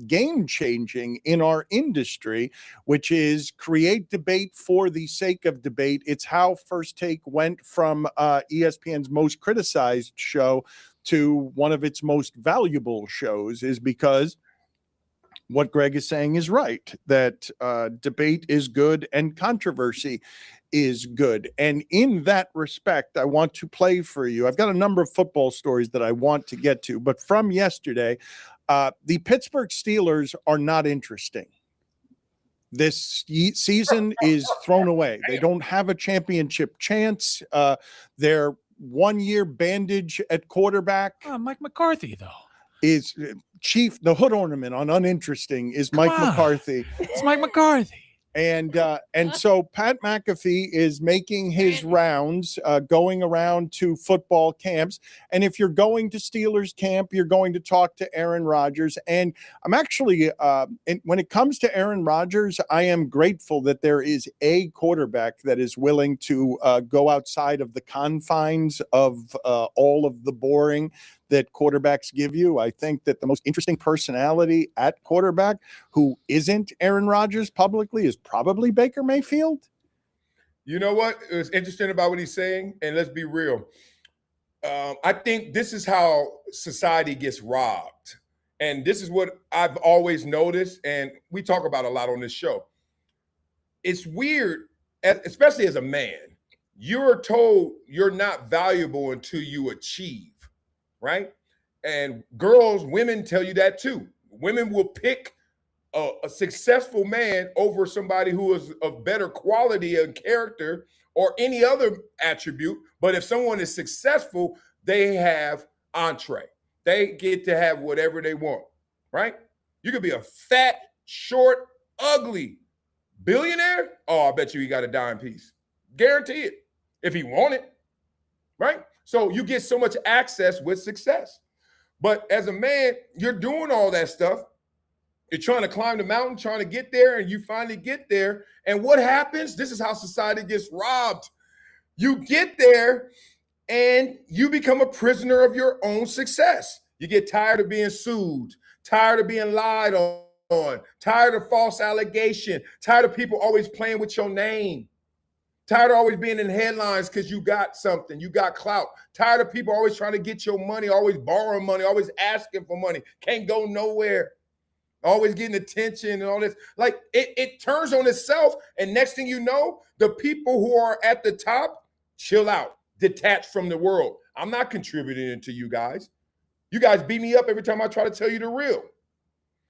game-changing in our industry, which is create debate for the sake of debate. It's how First Take went from ESPN's most criticized show to one of its most valuable shows, is because what Greg is saying is right, that debate is good and controversy is good. And in that respect, I want to play for you. I've got a number of football stories that I want to get to, but from yesterday, the Pittsburgh Steelers are not interesting. This season is thrown away. They don't have a championship chance. Their one-year bandage at quarterback. Oh, Mike McCarthy, though. Is chief, the hood ornament on uninteresting is Mike McCarthy. It's Mike McCarthy. And so Pat McAfee is making his rounds, going around to football camps. And if you're going to Steelers camp, you're going to talk to Aaron Rodgers. And I'm actually, when it comes to Aaron Rodgers, I am grateful that there is a quarterback that is willing to go outside of the confines of all of the boring that quarterbacks give you. I think that the most interesting personality at quarterback who isn't Aaron Rodgers publicly is probably Baker Mayfield. You know what is interesting about what he's saying? And let's be real. I think this is how society gets robbed. And this is what I've always noticed, and we talk about a lot on this show. It's weird, especially as a man. You're told you're not valuable until you achieve. Right? And women tell you that too. Women will pick a successful man over somebody who is of better quality and character or any other attribute. But if someone is successful, they have entree. They get to have whatever they want, right? You could be a fat, short, ugly billionaire. Oh, I bet you he got a dime piece. Guarantee it. If he want it, right? So you get so much access with success. But as a man, you're doing all that stuff. You're trying to climb the mountain, trying to get there, and you finally get there. And what happens? This is how society gets robbed. You get there, and you become a prisoner of your own success. You get tired of being sued, tired of being lied on, tired of false allegation, tired of people always playing with your name. Tired of always being in headlines because you got something, you got clout. Tired of people always trying to get your money, always borrowing money, always asking for money. Can't go nowhere. Always getting attention and all this. Like it turns on itself. And next thing you know, the people who are at the top chill out, detach from the world. I'm not contributing to you guys. You guys beat me up every time I try to tell you the real.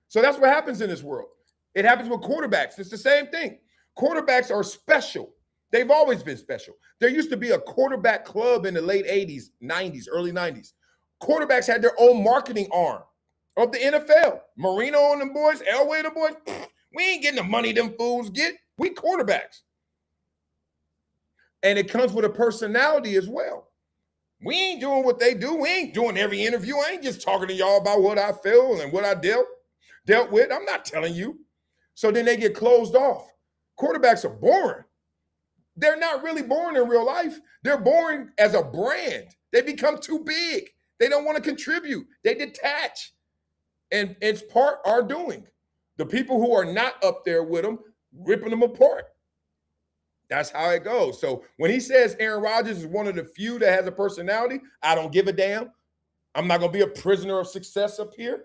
So that's what happens in this world. It happens with quarterbacks. It's the same thing. Quarterbacks are special. They've always been special. There used to be a quarterback club in the late 80s, 90s, early 90s. Quarterbacks had their own marketing arm of the NFL. Marino and them boys, Elway and the boys, we ain't getting the money them fools get. We quarterbacks. And it comes with a personality as well. We ain't doing what they do. We ain't doing every interview. I ain't just talking to y'all about what I feel and what I dealt with. I'm not telling you. So then they get closed off. Quarterbacks are boring. They're not really boring in real life. They're boring as a brand. They become too big. They don't want to contribute. They detach. And it's part our doing. The people who are not up there with them, ripping them apart. That's how it goes. So when he says Aaron Rodgers is one of the few that has a personality, I don't give a damn. I'm not going to be a prisoner of success up here.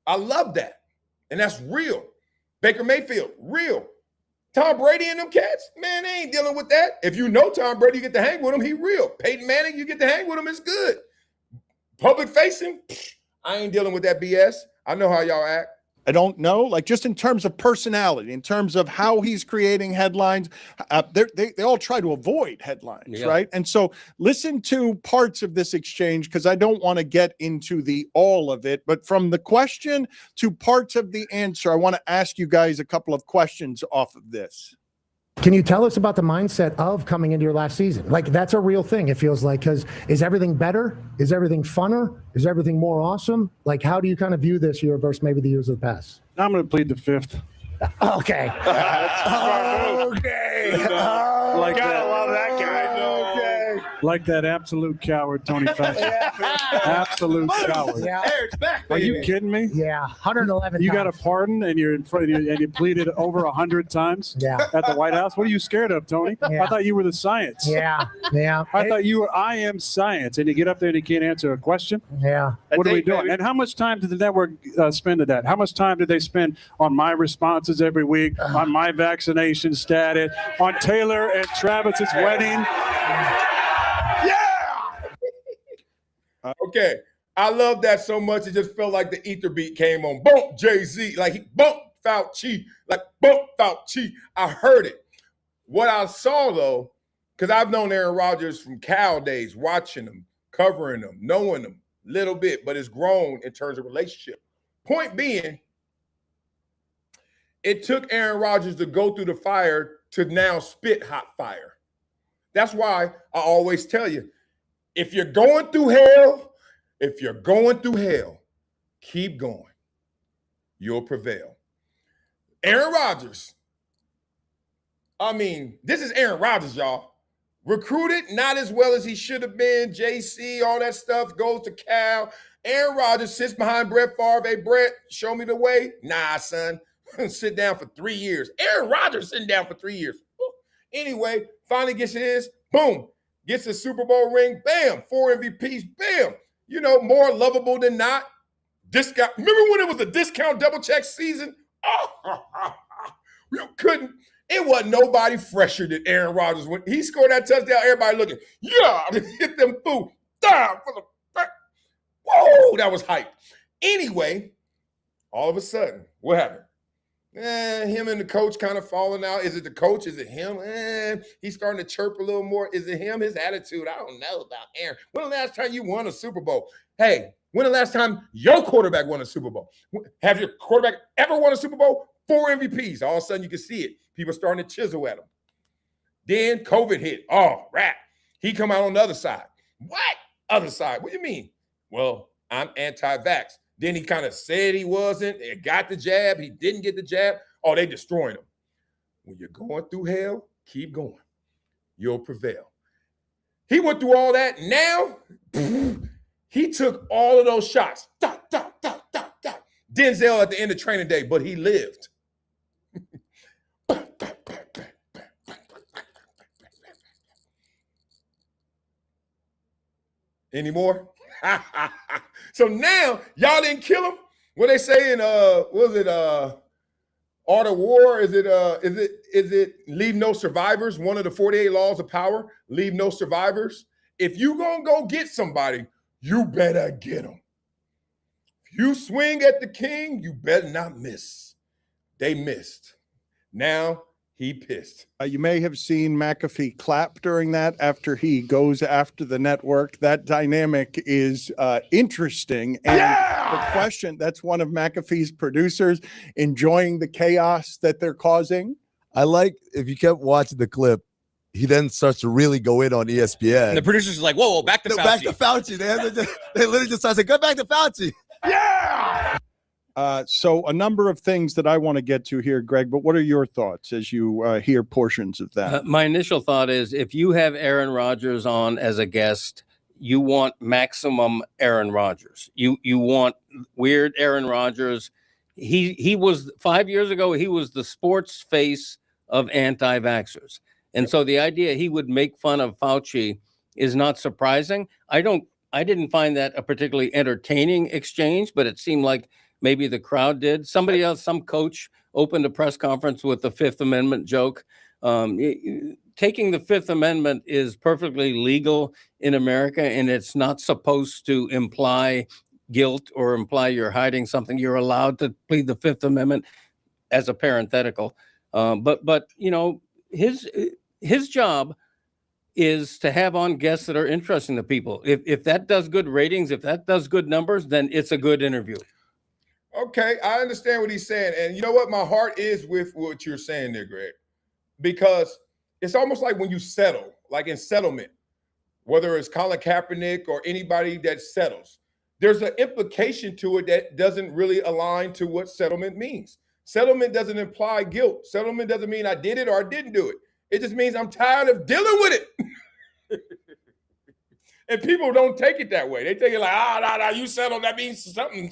I love that. And that's real. Baker Mayfield, real. Tom Brady and them cats, man, they ain't dealing with that. If you know Tom Brady, you get to hang with him, he real. Peyton Manning, you get to hang with him, it's good. Public facing, I ain't dealing with that BS. I know how y'all act. I don't know, like just in terms of personality, in terms of how he's creating headlines, they all try to avoid headlines, right? And so listen to parts of this exchange because I don't want to get into the all of it, but from the question to parts of the answer, I want to ask you guys a couple of questions off of this. Can you tell us about the mindset of coming into your last season? Like, that's a real thing, it feels like, because is everything better? Is everything funner? Is everything more awesome? Like, how do you kind of view this year versus maybe the years of the past? I'm going to plead the fifth. Okay. Okay. Like Gotta love that guy. Okay. Like that absolute coward, Tony Fauci. Absolute coward. Yeah. Eric's back, Are you baby. kidding me? Yeah. 111 You got a times. pardon and you're in front and you pleaded over 100 times Yeah. at the White House. What are you scared of, Tony? Yeah. I thought you were the science. Yeah. Yeah. I thought you were I am science, and you get up there and you can't answer a question. Yeah. What are we doing? And how much time did the network spend at that? How much time did they spend on my responses every week, on my vaccination status, on Taylor and Travis's wedding? Okay. I love that so much. It just felt like the ether beat came on. Bump Jay-Z. Like he bumped Fauci. Like bump Fauci. I heard it. What I saw though, because I've known Aaron Rodgers from Cal days, watching him, covering him, knowing him a little bit, but it's grown in terms of relationship. Point being, it took Aaron Rodgers to go through the fire to now spit hot fire. That's why I always tell you, if you're going through hell, keep going. You'll prevail. Aaron Rodgers. I mean, this is Aaron Rodgers, y'all. Recruited not as well as he should have been. JC, all that stuff, goes to Cal. Aaron Rodgers sits behind Brett Favre. Hey, Brett, show me the way. Nah, son. Sit down for 3 years. Aaron Rodgers sitting down for 3 years. Anyway, finally gets his. Boom. Gets a Super Bowl ring. Bam. 4 MVPs. Bam. You know, more lovable than not. Discount. Remember when it was a discount double check season? You couldn't. It wasn't nobody fresher than Aaron Rodgers. When he scored that touchdown, everybody looking, yeah, hit them fool. Down for the back. Whoa, that was hype. Anyway, all of a sudden, what happened? Him and the coach kind of falling out. Is it the coach? Is it him? He's starting to chirp a little more. Is it him? His attitude? I don't know about Aaron. When the last time you won a Super Bowl? Hey, when the last time your quarterback won a Super Bowl? Have your quarterback ever won a Super Bowl? 4 MVPs. All of a sudden, you can see it. People starting to chisel at him. Then COVID hit. Oh, rat. He come out on the other side. What? Other side? What do you mean? Well, I'm anti-vax. Then he kind of said he wasn't. He got the jab. He didn't get the jab. Oh, they destroying him. When you're going through hell, keep going. You'll prevail. He went through all that. Now, he took all of those shots. Denzel at the end of training day, but he lived. Any more? So now y'all didn't kill him. What they say in was it Art of War? Is it leave no survivors? One of the 48 laws of power, leave no survivors. If you gonna go get somebody, you better get them. If you swing at the king, you better not miss. They missed. Now he pissed. You may have seen McAfee clap during that after he goes after the network. That dynamic is interesting. And the question, that's one of McAfee's producers enjoying the chaos that they're causing. I like, if you kept watching the clip, he then starts to really go in on ESPN. And the producers are like, whoa, back to Fauci. Back to Fauci. They literally just started saying, go back to Fauci. Yeah! So a number of things that I want to get to here, Greg, but what are your thoughts as you hear portions of that? My initial thought is if you have Aaron Rodgers on as a guest, you want maximum Aaron Rodgers. You want weird Aaron Rodgers. He was 5 years ago, he was the sports face of anti-vaxxers. And so the idea he would make fun of Fauci is not surprising. I didn't find that a particularly entertaining exchange, but it seemed like maybe the crowd did. Somebody else, some coach, opened a press conference with the Fifth Amendment joke. Taking the Fifth Amendment is perfectly legal in America, and it's not supposed to imply guilt or imply you're hiding something. You're allowed to plead the Fifth Amendment as a parenthetical. But you know, his job is to have on guests that are interesting to people. If that does good ratings, if that does good numbers, then it's a good interview. Okay, I understand what he's saying. And you know what? My heart is with what you're saying there, Greg. because it's almost like when you settle, like in settlement, whether it's Colin Kaepernick or anybody that settles, there's an implication to it that doesn't really align to what settlement means. Settlement doesn't imply guilt. Settlement doesn't mean I did it or I didn't do it. It just means I'm tired of dealing with it. And people don't take it that way. They take it like, you settled. That means something.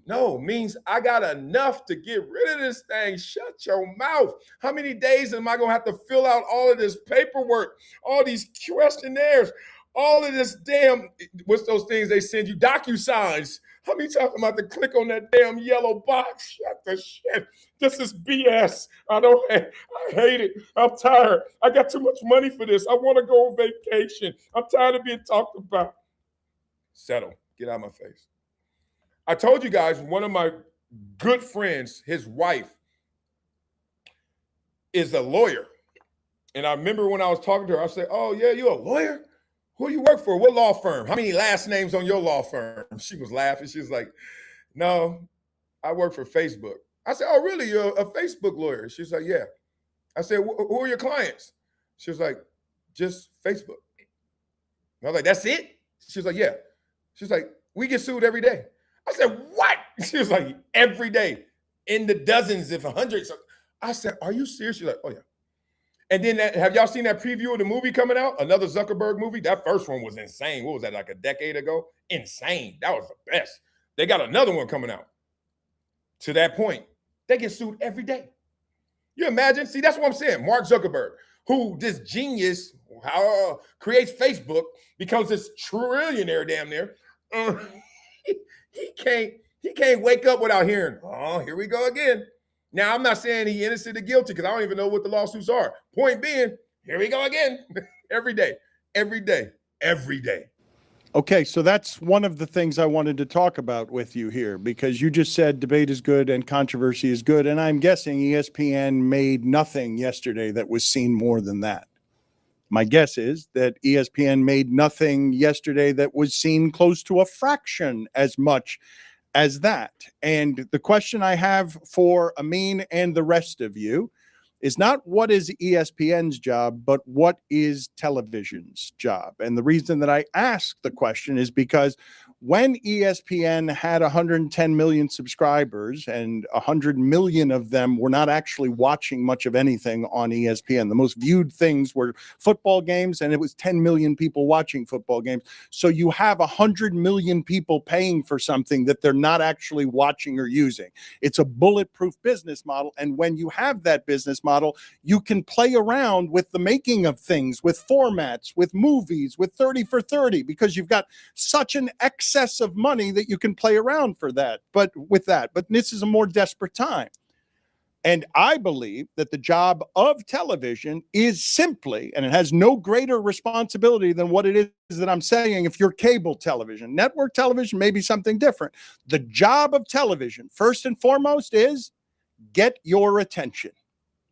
No, it means I got enough to get rid of this thing. Shut your mouth. How many days am I going to have to fill out all of this paperwork, all these questionnaires, all of this damn, what's those things they send you, DocuSigns? How many times am I have to click on that damn yellow box? Shut the shit. This is BS. I hate it. I'm tired. I got too much money for this. I want to go on vacation. I'm tired of being talked about. Settle. Get out of my face. I told you guys, one of my good friends, his wife is a lawyer. And I remember when I was talking to her, I said, oh, yeah, you're a lawyer? Who do you work for? What law firm? How many last names on your law firm? She was laughing. She was like, no, I work for Facebook. I said, oh, really? You're a Facebook lawyer? She's like, yeah. I said, who are your clients? She was like, just Facebook. And I was like, that's it? She was like, yeah. She's like, we get sued every day. I said, what? She was like, every day, in the dozens, if hundreds. I said, are you serious? She's like, oh, yeah. And then have y'all seen that preview of the movie coming out? Another Zuckerberg movie? That first one was insane. What was that, like a decade ago? Insane. That was the best. They got another one coming out. To that point, they get sued every day. You imagine? See, that's what I'm saying. Mark Zuckerberg, who this genius creates Facebook, becomes this trillionaire damn near. He can't wake up without hearing, oh, here we go again. Now, I'm not saying he's innocent or guilty because I don't even know what the lawsuits are. Point being, here we go again. Every day, every day, every day. Okay, so that's one of the things I wanted to talk about with you here, because you just said debate is good and controversy is good, and I'm guessing ESPN made nothing yesterday that was seen more than that. My guess is that ESPN made nothing yesterday that was seen close to a fraction as much as that. And the question I have for Amin and the rest of you is not what is ESPN's job, but what is television's job? And the reason that I ask the question is because when ESPN had 110 million subscribers and 100 million of them were not actually watching much of anything on ESPN, the most viewed things were football games, and it was 10 million people watching football games. So you have 100 million people paying for something that they're not actually watching or using. It's a bulletproof business model. And when you have that business model, you can play around with the making of things, with formats, with movies, with 30 for 30, because you've got such an excess of money that you can play around for that. But this is a more desperate time. And I believe that the job of television is simply, and it has no greater responsibility than what it is that I'm saying. If you're cable television, network television may be something different. The job of television, first and foremost, is get your attention.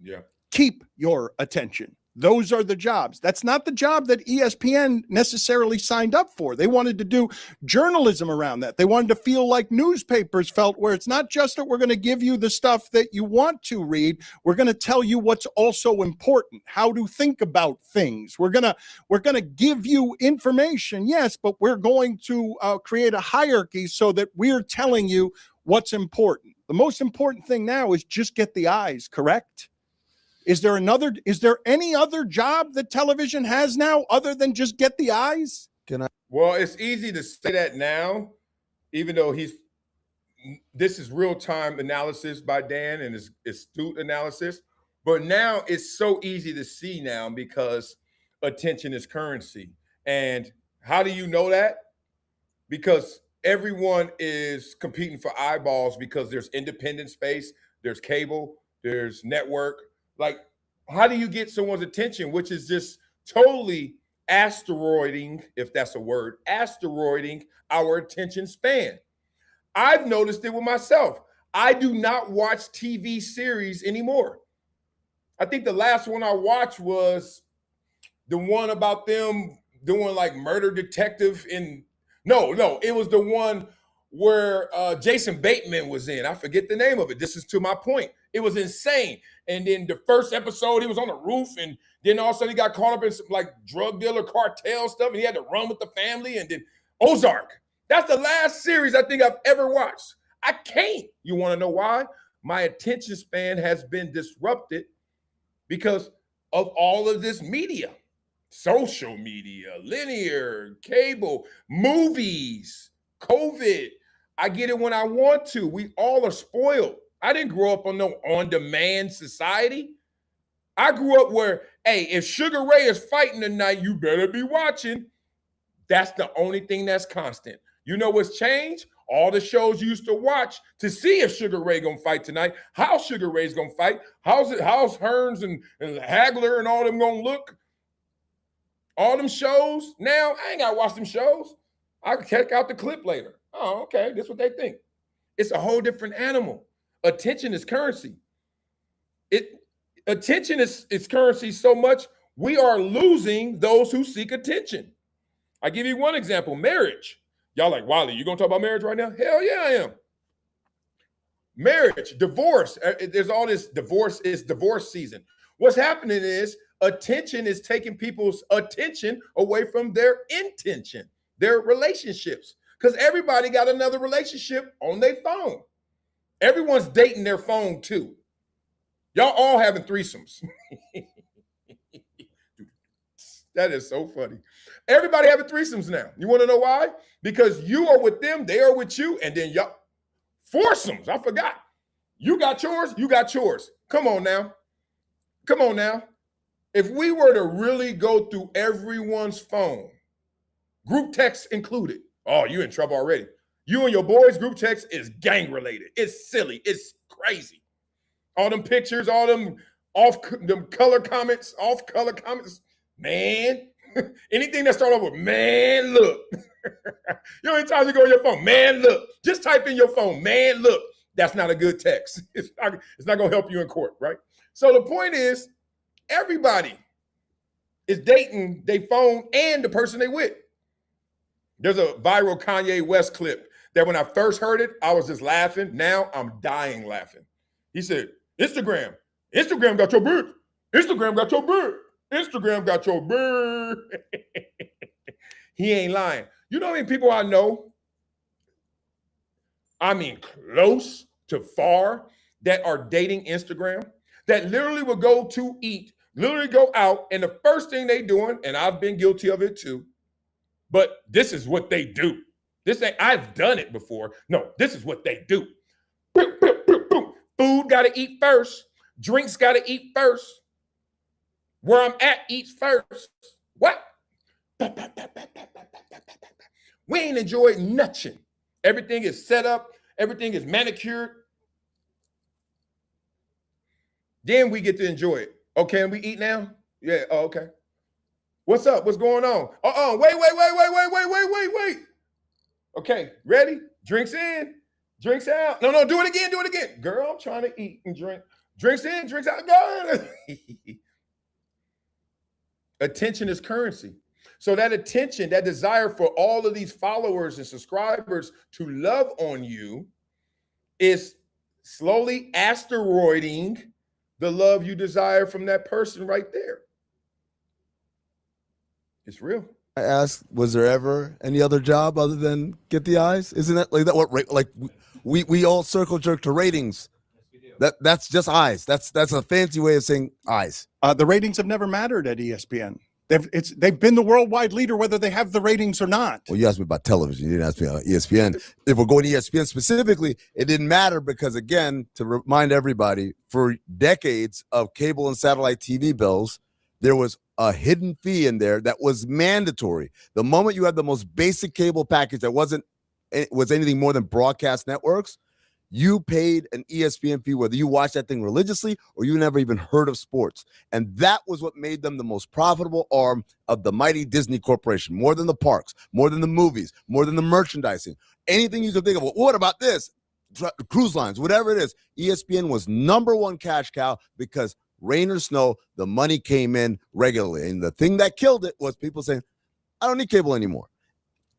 Yeah. Keep your attention. Those are the jobs. That's not the job that ESPN necessarily signed up for. They wanted to do journalism around that. They wanted to feel like newspapers felt, where it's not just that we're going to give you the stuff that you want to read. We're going to tell you what's also important, how to think about things. We're going to give you information, yes, but we're going to create a hierarchy so that we're telling you what's important. The most important thing now is just get the eyes, correct? Is there any other job that television has now other than just get the eyes? Well, it's easy to say that now, even though this is real-time analysis by Dan and his astute analysis. But now it's so easy to see now because attention is currency. And how do you know that? Because everyone is competing for eyeballs, because there's independent space, there's cable, there's network. Like, how do you get someone's attention, which is just totally asteroiding, if that's a word, asteroiding our attention span? I've noticed it with myself. I do not watch TV series anymore. I think the last one I watched was the one about them doing like murder detective in, no, it was the one where Jason Bateman was in. I forget the name of it. This is to my point. It was insane. And then the first episode, he was on the roof, and then all of a sudden he got caught up in some like drug dealer cartel stuff, and he had to run with the family. And then Ozark. That's the last series I think I've ever watched. I can't. You want to know why? My attention span has been disrupted because of all of this media, social media, linear, cable, movies, COVID. I get it when I want to. We all are spoiled. I didn't grow up on no on-demand society. I grew up where, hey, if Sugar Ray is fighting tonight, you better be watching. That's the only thing that's constant. You know what's changed? All the shows you used to watch to see if Sugar Ray gonna fight tonight, how Sugar Ray's gonna fight, how's Hearns and Hagler and all them gonna look. All them shows, now I ain't gotta watch them shows. I can check out the clip later. Oh, okay, that's what they think. It's a whole different animal. Attention is currency. Attention is currency so much, we are losing those who seek attention. I give you one example, marriage. Y'all like, Wiley, you gonna talk about marriage right now? Hell yeah, I am. Marriage, divorce. There's all this divorce. It's divorce season. What's happening is attention is taking people's attention away from their intention, their relationships. Because everybody got another relationship on their phone. Everyone's dating their phone too. Y'all all having threesomes. That is so funny. Everybody having threesomes now. You want to know why? Because you are with them, they are with you, and then y'all foursomes. I forgot. You got yours, you got yours. Come on now. Come on now. If we were to really go through everyone's phone, group text included, oh, you in trouble already. You and your boys' group text is gang related. It's silly. It's crazy. All them pictures, all them color comments, off color comments. Man, anything that start off with man, look. You know how many times you go on your phone, man, look. Just type in your phone, man, look. That's not a good text. It's not going to help you in court, right? So the point is, everybody is dating their phone and the person they with. There's a viral Kanye West clip that when I first heard it, I was just laughing. Now I'm dying laughing. He said, Instagram got your bird. Instagram got your bird. Instagram got your bird. He ain't lying. You know how many people I know, I mean close to far, that are dating Instagram, that literally will go to eat, literally go out, and the first thing they doing, and I've been guilty of it too, but this is what they do. This ain't, I've done it before. No, this is what they do. Food got to eat first. Drinks got to eat first. Where I'm at eats first. What? We ain't enjoyed nothing. Everything is set up. Everything is manicured. Then we get to enjoy it. Oh, can we eat now? Yeah, oh, okay. What's up? What's going on? Wait. Okay, ready? Drinks in, drinks out. No, do it again. Girl, I'm trying to eat and drink. Drinks in, drinks out. Go. Attention is currency. So that attention, that desire for all of these followers and subscribers to love on you is slowly asteroiding the love you desire from that person right there. It's real. I asked, was there ever any other job other than get the eyes? Isn't that like that? What like we all circle jerk to ratings. That's just eyes. That's a fancy way of saying eyes. The ratings have never mattered at ESPN. They've been the worldwide leader, whether they have the ratings or not. Well, you asked me about television. You didn't ask me about ESPN. If we're going to ESPN specifically, it didn't matter because, again, to remind everybody, for decades of cable and satellite TV bills, there was a hidden fee in there that was mandatory. The moment you had the most basic cable package that was anything more than broadcast networks, you paid an ESPN fee, whether you watched that thing religiously or you never even heard of sports. And that was what made them the most profitable arm of the mighty Disney Corporation, more than the parks, more than the movies, more than the merchandising. Anything you could think of. Well, what about this? Cruise lines, whatever it is. ESPN was number one cash cow because rain or snow, the money came in regularly. And the thing that killed it was people saying, I don't need cable anymore.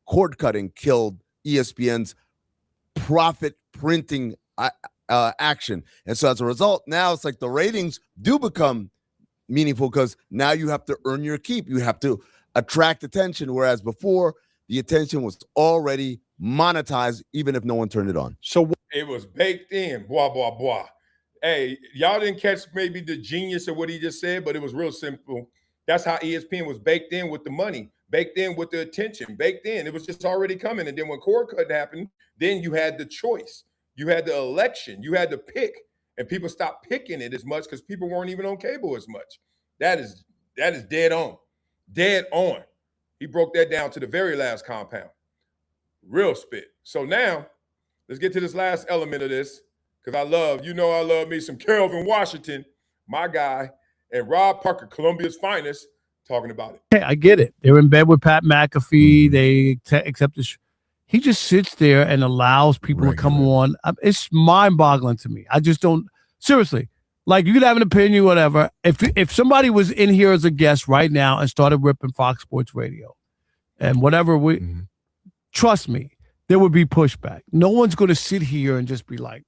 Cord cutting killed ESPN's profit printing action. And so as a result, now it's like the ratings do become meaningful because now you have to earn your keep. You have to attract attention, whereas before the attention was already monetized, even if no one turned it on. So it was baked in, blah, blah, blah. Hey, y'all didn't catch maybe the genius of what he just said, but it was real simple. That's how ESPN was baked in with the money, baked in with the attention, baked in. It was just already coming. And then when cord cut happened, then you had the choice. You had the election. You had to pick. And people stopped picking it as much because people weren't even on cable as much. That is dead on. Dead on. He broke that down to the very last compound. Real spit. So now, let's get to this last element of this, because I love me some Kelvin Washington, my guy, and Rob Parker, Columbia's finest, talking about it. Hey, I get it. They're in bed with Pat McAfee. They accept this. He just sits there and allows people to come on. It's mind-boggling to me. I just don't. Seriously, like, you could have an opinion, whatever. If somebody was in here as a guest right now and started ripping Fox Sports Radio and whatever, trust me, there would be pushback. No one's going to sit here and just be like,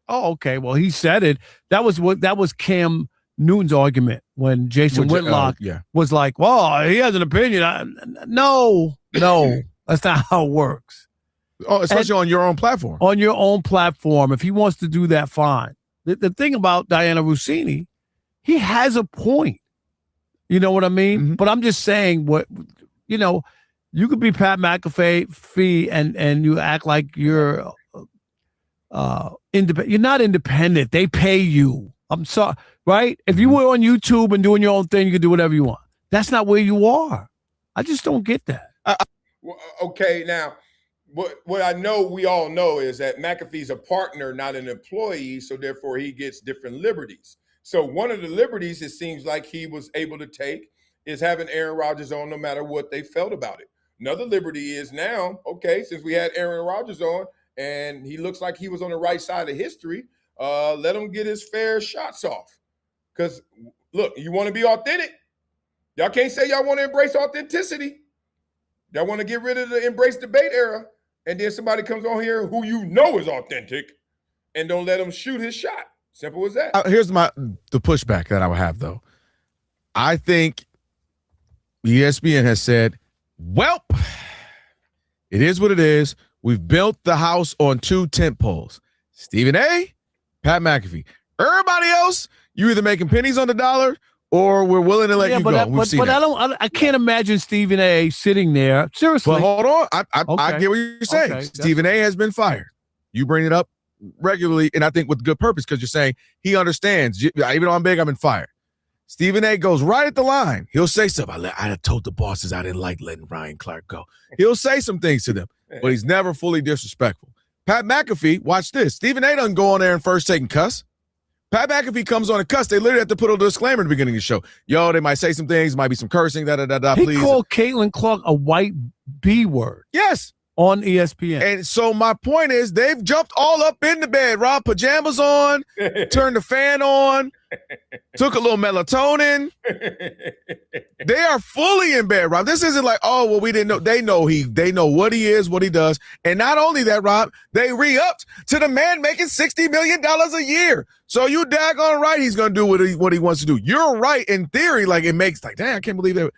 "Oh, okay, well, he said it." That was Cam Newton's argument when Jason Whitlock was like, "Well, he has an opinion." No, that's not how it works. Oh, especially on your own platform. On your own platform, if he wants to do that, fine. The thing about Diana Rossini, he has a point. You know what I mean? Mm-hmm. But I'm just saying, you could be Pat McAfee and you act like you're independent. You're not independent. They pay you. I'm sorry, right? If you were on YouTube and doing your own thing, you could do whatever you want. That's not where you are. I just don't get that. Well, okay, now, what I know we all know is that McAfee's a partner, not an employee, so therefore he gets different liberties. So one of the liberties it seems like he was able to take is having Aaron Rodgers on no matter what they felt about it. Another liberty is now, okay, since we had Aaron Rodgers on and he looks like he was on the right side of history, let him get his fair shots off. Because, look, you want to be authentic. Y'all can't say y'all want to embrace authenticity. Y'all want to get rid of the embrace debate era, and then somebody comes on here who you know is authentic and don't let him shoot his shot. Simple as that. Here's the pushback that I would have, though. I think ESPN has said, well, it is what it is. We've built the house on 2 tent poles. Stephen A., Pat McAfee. Everybody else, you either making pennies on the dollar or we're willing to let you go. I can't imagine Stephen A. sitting there. Seriously. But hold on. I get what you're saying. Okay, Stephen A. has been fired. You bring it up regularly, and I think with good purpose, because you're saying he understands. Even though I'm big, I've been fired. Stephen A. goes right at the line. He'll say something. I told the bosses I didn't like letting Ryan Clark go. He'll say some things to them, but he's never fully disrespectful. Pat McAfee, watch this. Stephen A. doesn't go on there and first take and cuss. Pat McAfee comes on and cuss. They literally have to put a disclaimer at the beginning of the show. Yo, they might say some things, might be some cursing, please. He called Caitlin Clark a white B word. Yes. On ESPN. And so my point is they've jumped all up in the bed. Rob, pajamas on, turned the fan on, took a little melatonin. They are fully in bed, Rob. This isn't like, oh, well, we didn't know. They know what he is, what he does. And not only that, Rob, they re-upped to the man making $60 million a year. So you daggone right he's going to do what he wants to do. You're right in theory. Like, it makes like, damn, I can't believe that.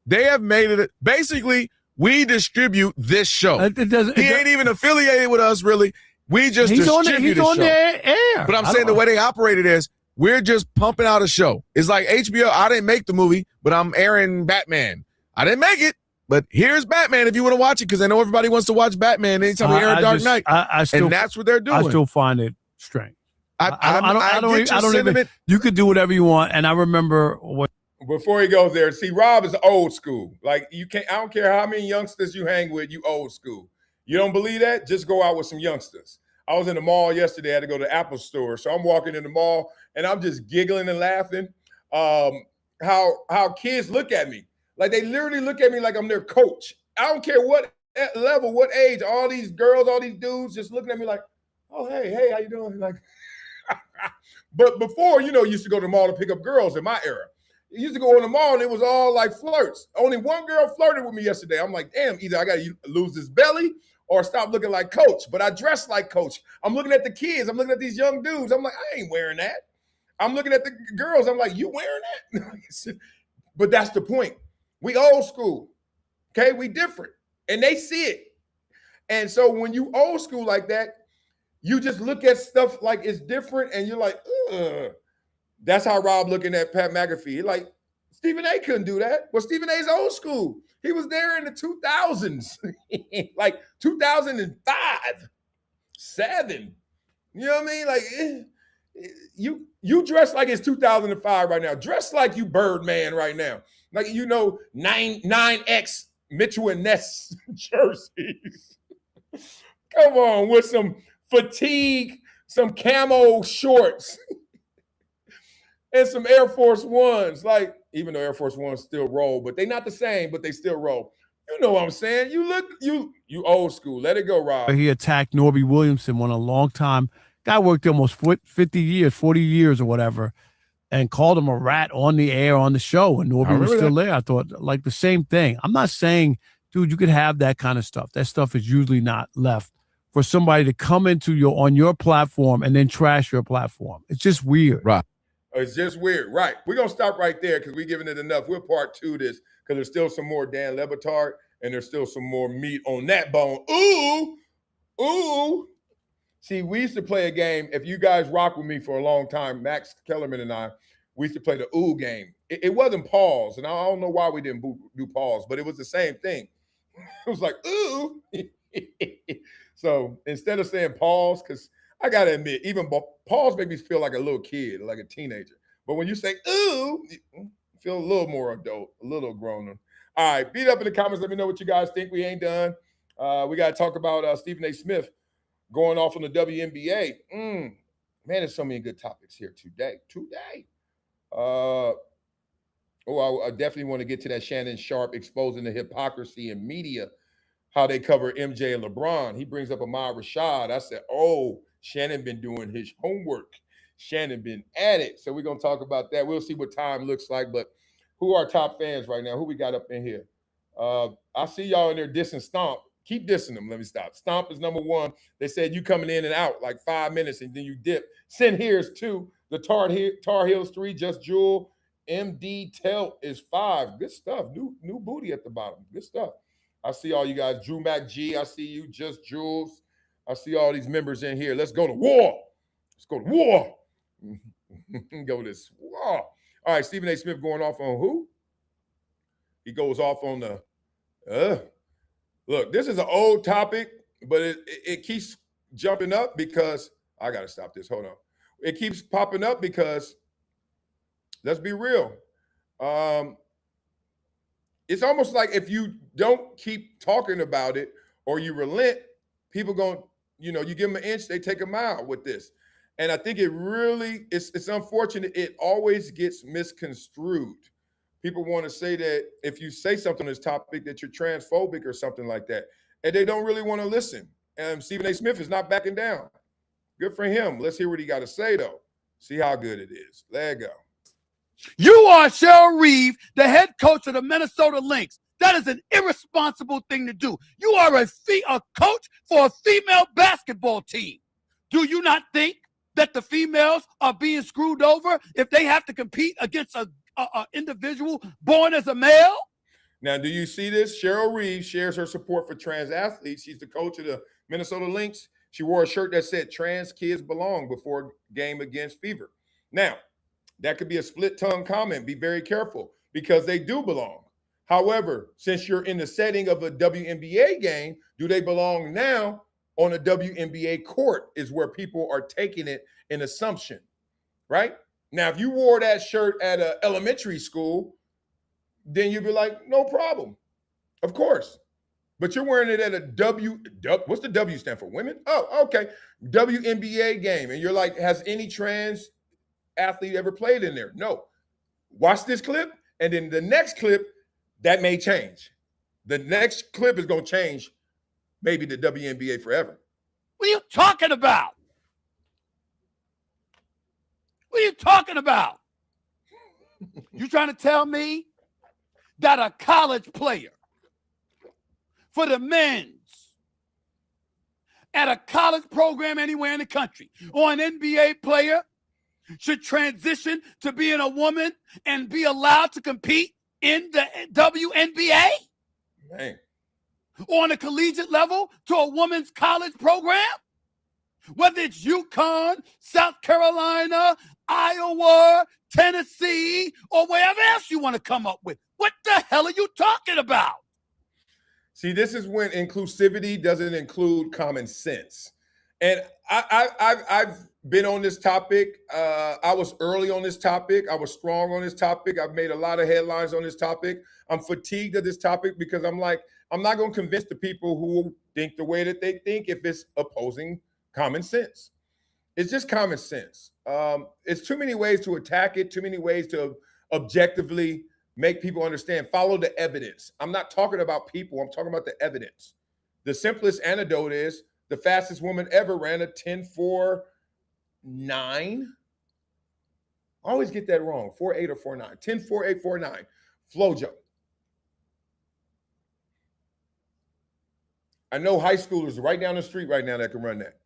They have made it basically. We distribute this show. He ain't even affiliated with us, really. We just distribute the show. Their air. But I'm saying the way they operate it is we're just pumping out a show. It's like HBO. I didn't make the movie, but I'm airing Batman. I didn't make it, but here's Batman if you want to watch it, because I know everybody wants to watch Batman anytime we air a Dark Knight. And that's what they're doing. I still find it strange. I don't even. You could do whatever you want, and I remember what. Before he goes there, see, Rob is old school. Like, you can't, I don't care how many youngsters you hang with, you old school. You don't believe that? Just go out with some youngsters. I was in the mall yesterday. I had to go to the Apple store. So I'm walking in the mall and I'm just giggling and laughing. How kids look at me. Like, they literally look at me like I'm their coach. I don't care what level, what age, all these girls, all these dudes just looking at me like, oh, hey, how you doing? Like, but before, used to go to the mall to pick up girls in my era. You used to go in the mall and it was all like flirts. Only one girl flirted with me yesterday. I'm like, damn, either I got to lose this belly or stop looking like Coach, but I dress like Coach. I'm looking at the kids. I'm looking at these young dudes. I'm like, I ain't wearing that. I'm looking at the girls. I'm like, you wearing that? But that's the point. We old school, okay? We different, and they see it. And so when you old school like that, you just look at stuff like it's different, and you're like, ugh. That's how Rob looking at Pat McAfee. He's like, Stephen A couldn't do that. Well, Stephen A's old school. He was there in the 2000s, like 2005, 7. You know what I mean? Like, you dress like it's 2005 right now. Dress like you Birdman right now. Like, 9X Mitchell and Ness jerseys. Come on, with some fatigue, some camo shorts, and some Air Force Ones. Like, even though Air Force Ones still roll, but they're not the same, but they still roll. You know what I'm saying? You old school. Let it go, Rob. He attacked Norby Williamson, one a long time. Guy worked almost 50 years, 40 years or whatever, and called him a rat on the air on the show. And Norby was still there. I thought, like, the same thing. I'm not saying, dude, you could have that kind of stuff. That stuff is usually not left for somebody to come into on your platform and then trash your platform. It's just weird. Right. It's just weird. Right. We're going to stop right there because we're giving it enough. We'll part 2 this because there's still some more Dan Le Batard and there's still some more meat on that bone. Ooh. See, we used to play a game. If you guys rock with me for a long time, Max Kellerman and I, we used to play the ooh game. It wasn't pause, and I don't know why we didn't do pause, but it was the same thing. It was like, ooh. So instead of saying pause, because I got to admit, even pause make me feel like a little kid, like a teenager. But when you say, ooh, you feel a little more adult, a little grown. All right, beat up in the comments. Let me know what you guys think. We ain't done. We got to talk about Stephen A. Smith going off on the WNBA. Man, there's so many good topics here today. I definitely want to get to that Shannon Sharpe exposing the hypocrisy in media, how they cover MJ and LeBron. He brings up Ahmad Rashad. I said, oh, Shannon been doing his homework. Shannon been at it. So we're going to talk about that. We'll see what time looks like. But who are our top fans right now? Who we got up in here? I see y'all in there dissing Stomp. Keep dissing them. Let me stop. Stomp is number 1. They said you coming in and out like 5 minutes and then you dip. Sin here is 2. The Tar Heels 3. Just Jewel. MD Telt is 5. Good stuff. New booty at the bottom. Good stuff. I see all you guys. Drew Mac G. I see you. Just Jules. I see all these members in here. Let's go to war. Let's go to war. Go to this war. All right, Stephen A. Smith going off on who? He goes off on the look, this is an old topic, but it keeps jumping up because I got to stop this. Hold on. It keeps popping up because, let's be real. It's almost like if you don't keep talking about it or you relent, people going, you give them an inch, they take a mile with this. And I think it's unfortunate. It always gets misconstrued. People want to say that if you say something on this topic that you're transphobic or something like that, and they don't really want to listen. And Stephen A. Smith is not backing down. Good for him. Let's hear what he got to say, though. See how good it is. Let it go. You are Cheryl Reeve, the head coach of the Minnesota Lynx. That is an irresponsible thing to do. You are a coach for a female basketball team. Do you not think that the females are being screwed over if they have to compete against a individual born as a male? Now, do you see this? Cheryl Reeve shares her support for trans athletes. She's the coach of the Minnesota Lynx. She wore a shirt that said trans kids belong before game against Fever. Now, that could be a split-tongue comment. Be very careful because they do belong. However, since you're in the setting of a WNBA game, do they belong now on a WNBA court is where people are taking it in assumption, right? Now, if you wore that shirt at an elementary school, then you'd be like, no problem. Of course. But you're wearing it at a what's the W stand for? Women? Oh, okay. WNBA game. And you're like, has any trans athlete ever played in there? No. Watch this clip. And then the next clip, that may change. The next clip is going to change maybe the WNBA forever. What are you talking about? What are you talking about? You trying to tell me that a college player for the men's at a college program anywhere in the country or an NBA player should transition to being a woman and be allowed to compete in the WNBA? Man. Or on a collegiate level to a women's college program? Whether it's UConn, South Carolina, Iowa, Tennessee, or wherever else you want to come up with. What the hell are you talking about? See, this is when inclusivity doesn't include common sense. And I've been on this topic. I was early on this topic. I was strong on this topic. I've made a lot of headlines on this topic. I'm fatigued of this topic because I'm like, I'm not going to convince the people who think the way that they think if it's opposing common sense. It's just common sense. It's too many ways to attack it, too many ways to objectively make people understand. Follow the evidence. I'm not talking about people. I'm talking about the evidence. The simplest anecdote is the fastest woman ever ran a 10.49. I always get that wrong. 4.8 or 4.9. 10.4849. FloJo. I know high schoolers right down the street right now that can run that.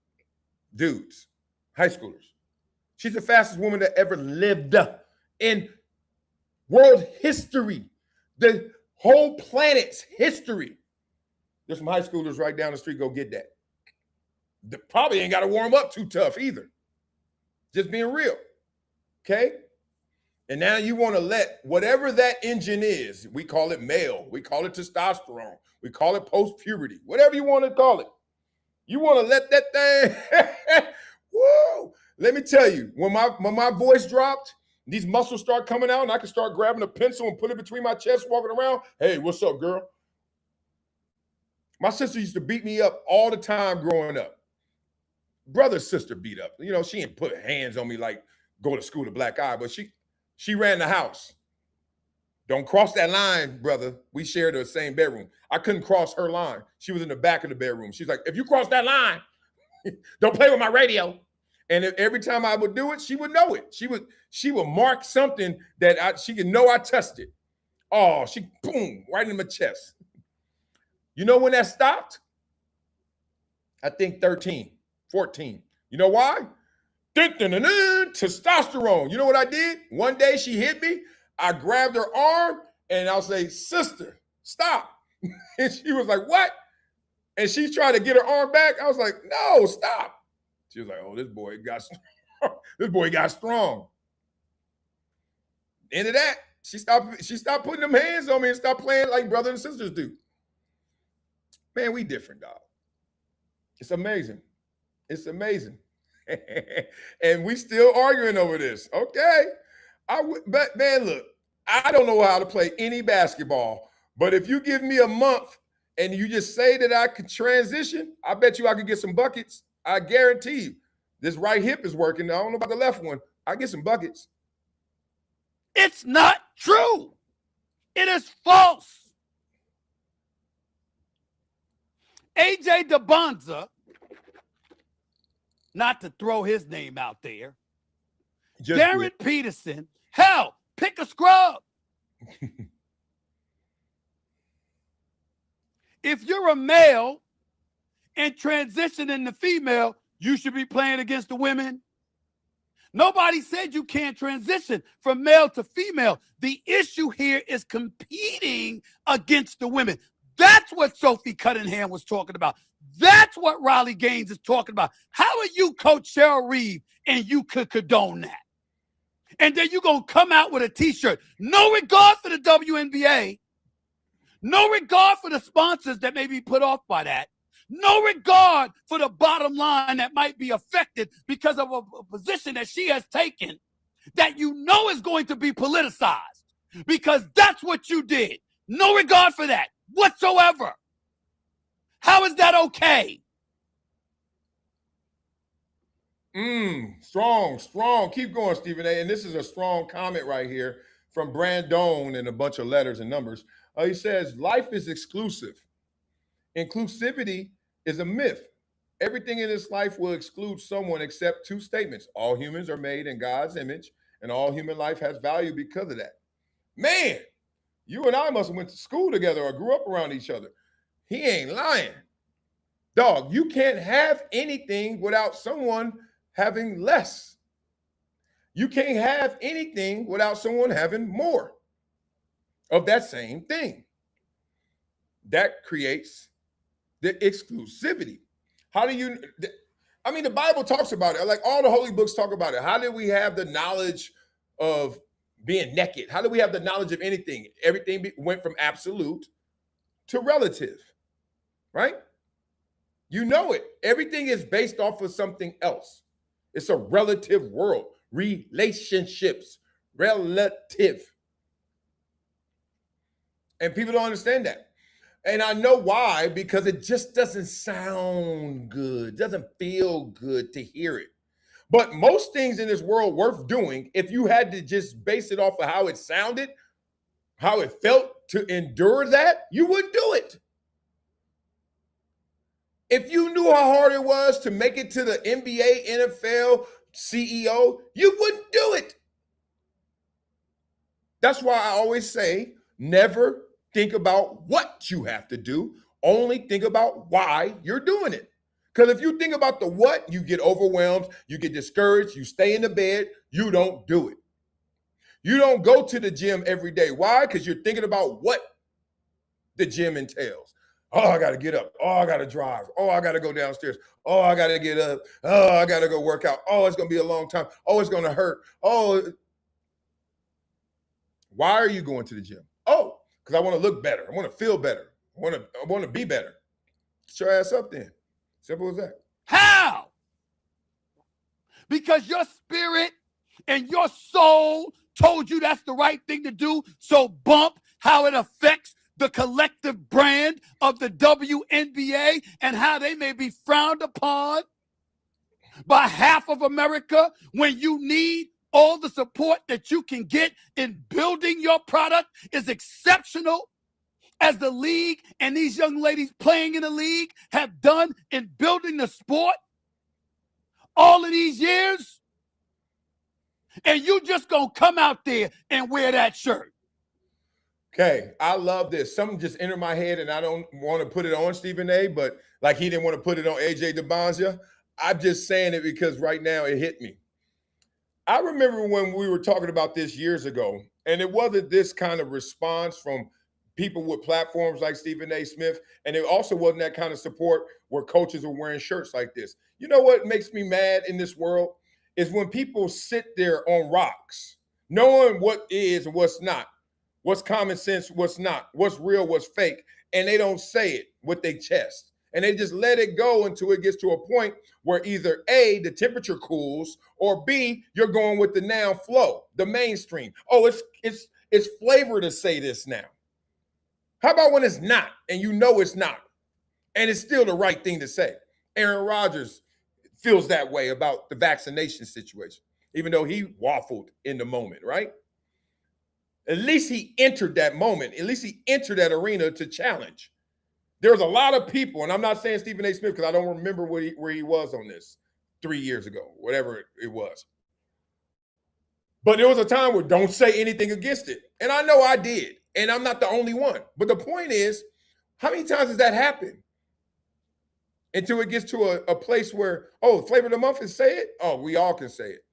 Dudes, high schoolers. She's the fastest woman that ever lived in world history, the whole planet's history. There's some high schoolers right down the street, go get that. They probably ain't got to warm up too tough either. Just being real, okay? And now you want to let whatever that engine is, we call it male, we call it testosterone, we call it post-puberty, whatever you want to call it. You want to let that thing, whoa. Let me tell you, when my voice dropped, these muscles start coming out and I can start grabbing a pencil and put it between my chest, walking around. Hey, what's up, girl? My sister used to beat me up all the time growing up. Brother's sister beat up. You know, she didn't put hands on me like go to school to black eye, but she ran the house. Don't cross that line, brother. We shared the same bedroom. I couldn't cross her line. She was in the back of the bedroom. She's like, if you cross that line, don't play with my radio. And every time I would do it, she would know it. She would mark something that she could know I touched it. Oh, she boom, right in my chest. You know when that stopped? I think 13, 14. You know why? Testosterone. You know what I did? One day she hit me. I grabbed her arm and I'll say, sister, stop. And she was like, what? And she's trying to get her arm back. I was like, no, stop. She was like, oh, this boy got strong. This boy got strong. End of that, she stopped putting them hands on me and stopped playing like brothers and sisters do. Man, we different, dog. It's amazing. It's amazing. And we still arguing over this. Okay. But man, look, I don't know how to play any basketball, but if you give me a month and you just say that I could transition, I bet you I could get some buckets. I guarantee you. This right hip is working. I don't know about the left one. I get some buckets. It's not true. It is false. AJ DeBonza, not to throw his name out there, Darren Peterson, hell, pick a scrub. If you're a male and transitioning to female, you should be playing against the women. Nobody said you can't transition from male to female. The issue here is competing against the women. That's what Sophie Cunningham was talking about. That's what Riley Gaines is talking about. How are you, Coach Cheryl Reeve, and you could condone that? And then you're going to come out with a T-shirt. No regard for the WNBA. No regard for the sponsors that may be put off by that. No regard for the bottom line that might be affected because of a position that she has taken that you know is going to be politicized because that's what you did. No regard for that whatsoever. How is that okay? Strong. Keep going, Stephen A. And this is a strong comment right here from Brandon and a bunch of letters and numbers. He says, life is exclusive. Inclusivity is a myth. Everything in this life will exclude someone except two statements. All humans are made in God's image, and all human life has value because of that. Man, you and I must have went to school together or grew up around each other. He ain't lying. Dog, you can't have anything without someone having less. You can't have anything without someone having more of that same thing. That creates the exclusivity. How do you, I mean, the Bible talks about it. Like all the holy books talk about it. How did we have the knowledge of being naked? How do we have the knowledge of anything? Everything went from absolute to relative, right? You know it. Everything is based off of something else. It's a relative world. Relationships, relative. And people don't understand that. And I know why, because it just doesn't sound good, doesn't feel good to hear it. But most things in this world worth doing, if you had to just base it off of how it sounded, how it felt to endure that, you wouldn't do it. If you knew how hard it was to make it to the NBA, NFL, CEO, you wouldn't do it. That's why I always say, never think about what you have to do. Only think about why you're doing it. Because if you think about the what, you get overwhelmed, you get discouraged, you stay in the bed, you don't do it. You don't go to the gym every day. Why? Because you're thinking about what the gym entails. Oh, I got to get up. Oh, I got to drive. Oh, I got to go downstairs. Oh, I got to get up. Oh, I got to go work out. Oh, it's going to be a long time. Oh, it's going to hurt. Oh, why are you going to the gym? Oh, because I want to look better. I want to feel better. I want to be better. Get your ass up then. Simple as that. How? Because your spirit and your soul told you that's the right thing to do. So bump how it affects the collective brand of the WNBA and how they may be frowned upon by half of America when you need all the support that you can get in building your product is exceptional, as the league and these young ladies playing in the league have done in building the sport all of these years. And you just gonna come out there and wear that shirt. Okay, I love this. Something just entered my head, and I don't want to put it on Stephen A., but like he didn't want to put it on AJ DeBonzia. I'm just saying it because right now it hit me. I remember when we were talking about this years ago, and it wasn't this kind of response from people with platforms like Stephen A. Smith, and it also wasn't that kind of support where coaches were wearing shirts like this. You know what makes me mad in this world is when people sit there on rocks, knowing what is and what's not. What's common sense, what's not, what's real, what's fake, and they don't say it with their chest. And they just let it go until it gets to a point where either A, the temperature cools, or B, you're going with the now flow, the mainstream. Oh, it's flavor to say this now. How about when it's not, and you know it's not, and it's still the right thing to say? Aaron Rodgers feels that way about the vaccination situation, even though he waffled in the moment, right? At least he entered that moment. At least he entered that arena to challenge. There's a lot of people, and I'm not saying Stephen A. Smith because I don't remember where he was on this 3 years ago, whatever it was. But there was a time where don't say anything against it. And I know I did, and I'm not the only one. But the point is, how many times does that happen? Until it gets to a place where, oh, flavor of the month is say it? Oh, we all can say it.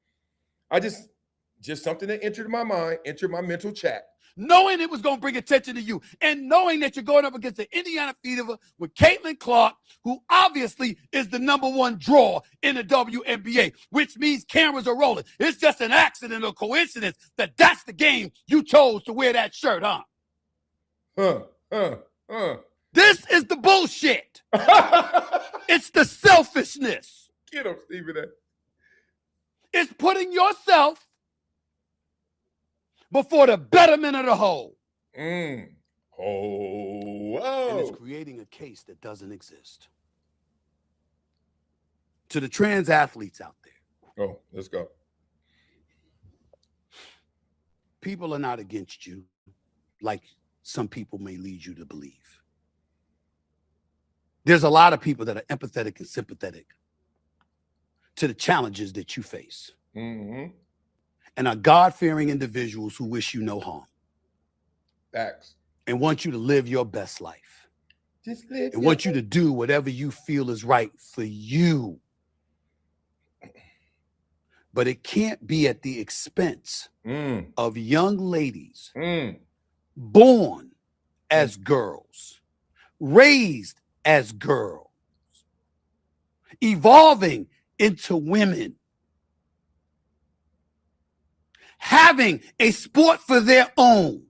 Just something that entered my mind, entered my mental chat. Knowing it was going to bring attention to you and knowing that you're going up against the Indiana Fever with Caitlin Clark, who obviously is the #1 draw in the WNBA, which means cameras are rolling. It's just an accident or coincidence that that's the game you chose to wear that shirt, huh? This is the bullshit. It's the selfishness. Get him, Stephen A. It's putting yourself before the betterment of the whole. Oh, And it's creating a case that doesn't exist. To the trans athletes out there. Oh, let's go. People are not against you like some people may lead you to believe. There's a lot of people that are empathetic and sympathetic to the challenges that you face. Mm-hmm. And are God-fearing individuals who wish you no harm. Facts. And want you to live your best life. Just live. They want you to do whatever you feel is right for you. But it can't be at the expense of young ladies born as girls, raised as girls, evolving into women, having a sport for their own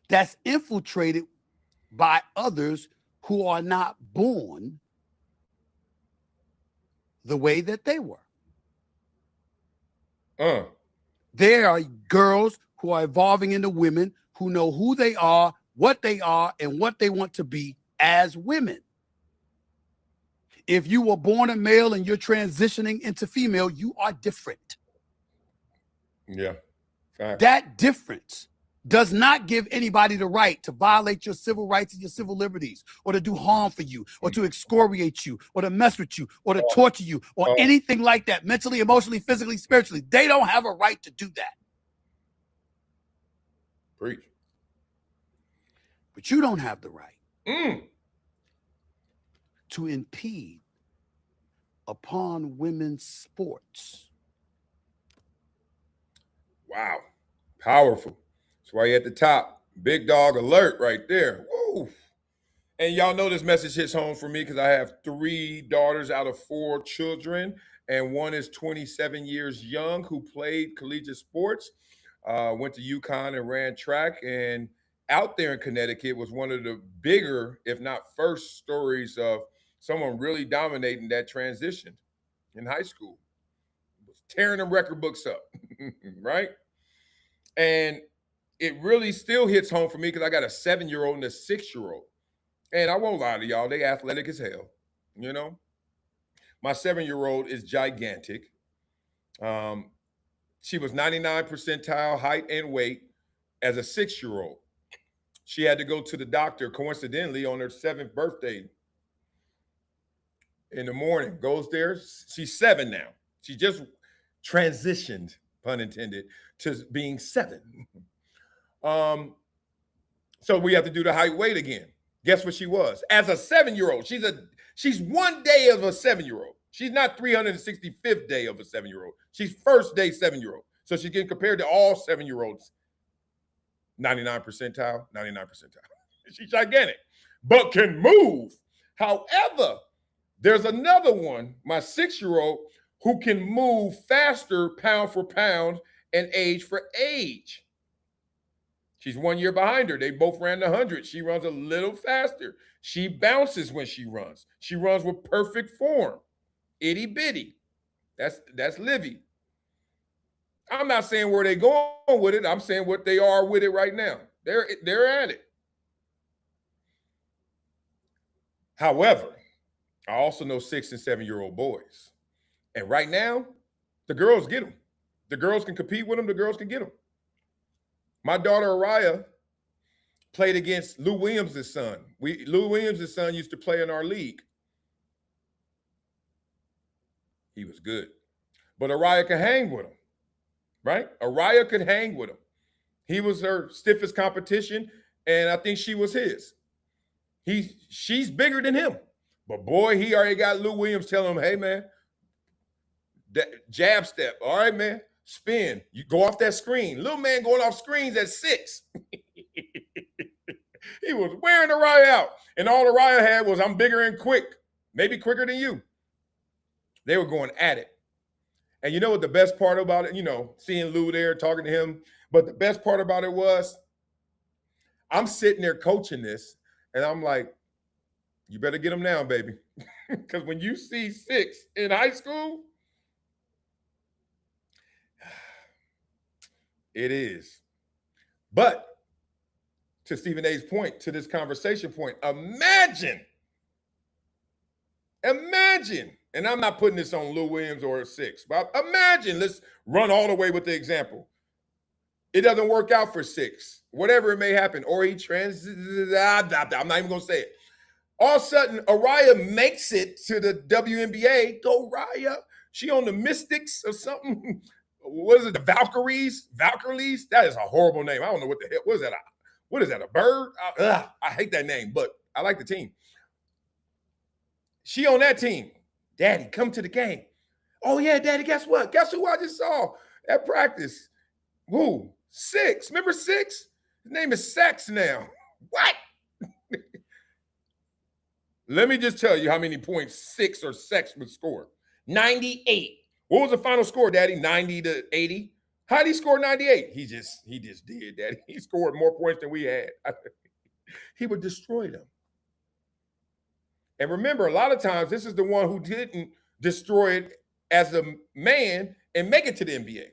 that's infiltrated by others who are not born the way that they were. There are girls who are evolving into women who know who they are, and what they want to be as women. If you were born a male and you're transitioning into female, you are different. Yeah. Fact. That difference does not give anybody the right to violate your civil rights and your civil liberties, or to do harm for you, or to excoriate you, or to mess with you, or to torture you, or anything like that, mentally, emotionally, physically, spiritually. They don't have a right to do that. Preach. But you don't have the right to impede upon women's sports. Wow. Powerful. That's why you're at the top. Big dog alert right there. Woo. And y'all know this message hits home for me because I have 3 daughters out of 4 children, and one is 27 years young who played collegiate sports, went to UConn and ran track, and out there in Connecticut was one of the bigger, if not first, stories of someone really dominating that transition in high school. Was tearing the record books up, right? And it really still hits home for me because I got a 7-year-old and a 6-year-old. And I won't lie to y'all, they athletic as hell, you know? My 7-year-old is gigantic. She was 99 percentile height and weight as a 6-year-old. She had to go to the doctor, coincidentally, on her 7th birthday in the morning. Goes there. She's 7 now. She just transitioned, pun intended, to being 7. So we have to do the height weight again. Guess what she was? As a 7-year-old, she's one day of a 7-year-old. She's not 365th day of a 7-year-old. She's first day 7-year-old. So she's getting compared to all 7-year-olds. 99 percentile, 99 percentile. She's gigantic, but can move. However, there's another one, my 6-year-old, who can move faster pound for pound and age for age. She's 1 year behind her. They both ran the 100. She runs a little faster. She bounces when she runs. She runs with perfect form. Itty bitty. That's Livy. I'm not saying where they're going with it. I'm saying what they are with it right now. They're at it. However, I also know 6 and 7-year-old boys. And right now, the girls get them. The girls can compete with them. The girls can get them. My daughter, Araya, played against Lou Williams' son. Lou Williams' son used to play in our league. He was good. But Araya could hang with him, right? Araya could hang with him. He was her stiffest competition, and I think she was his. She's bigger than him. But boy, he already got Lou Williams telling him, hey, man, jab step. All right, man. Spin. You go off that screen. Little man going off screens at 6. He was wearing Araya out. And all Araya had was, I'm bigger and quick. Maybe quicker than you. They were going at it. And you know what the best part about it? You know, seeing Lou there, talking to him. But the best part about it was, I'm sitting there coaching this, and I'm like, you better get him now, baby. Because when you see 6 in high school, it is. But to Stephen A's point, to this conversation point, imagine, and I'm not putting this on Lou Williams or 6, but imagine, let's run all the way with the example. It doesn't work out for 6, whatever it may happen, or he I'm not even going to say it. All of a sudden, Araya makes it to the WNBA. Go Raya. She on the Mystics or something. What is it? The Valkyries? That is a horrible name. I don't know what the hell. What is that? What is that? A bird? I hate that name, but I like the team. She on that team. Daddy, come to the game. Oh, yeah, Daddy, guess what? Guess who I just saw at practice? Who? Six. Remember Six? His name is Sex now. What? Let me just tell you how many points Six or Sex would score. 98. What was the final score, Daddy? 90-80? How did he score 98? He just did, Daddy. He scored more points than we had. He would destroy them. And remember, a lot of times, this is the one who didn't destroy it as a man and make it to the NBA.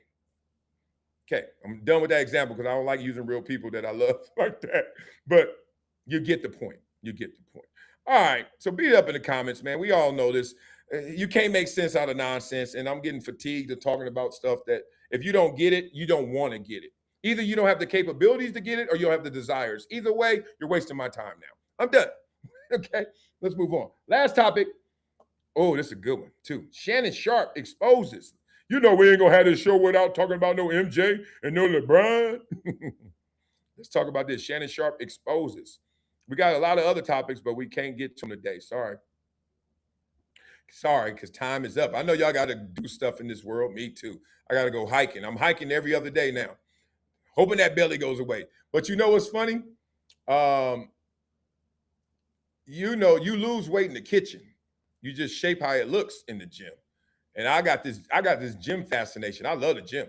Okay, I'm done with that example because I don't like using real people that I love like that. But you get the point. You get the point. All right, so beat it up in the comments, man. We all know this. You can't make sense out of nonsense, and I'm getting fatigued of talking about stuff that if you don't get it, you don't want to get it. Either you don't have the capabilities to get it or you don't have the desires. Either way, you're wasting my time now. I'm done. Okay, let's move on. Last topic. Oh, this is a good one, too. Shannon Sharpe exposes. You know we ain't going to have this show without talking about no MJ and no LeBron. Let's talk about this. Shannon Sharpe exposes. We got a lot of other topics, but we can't get to them today. Sorry. Sorry, because time is up. I know y'all got to do stuff in this world. Me too. I got to go hiking. I'm hiking every other day now, hoping that belly goes away. But you know what's funny? You know, you lose weight in the kitchen. You just shape how it looks in the gym. And I got this gym fascination. I love the gym.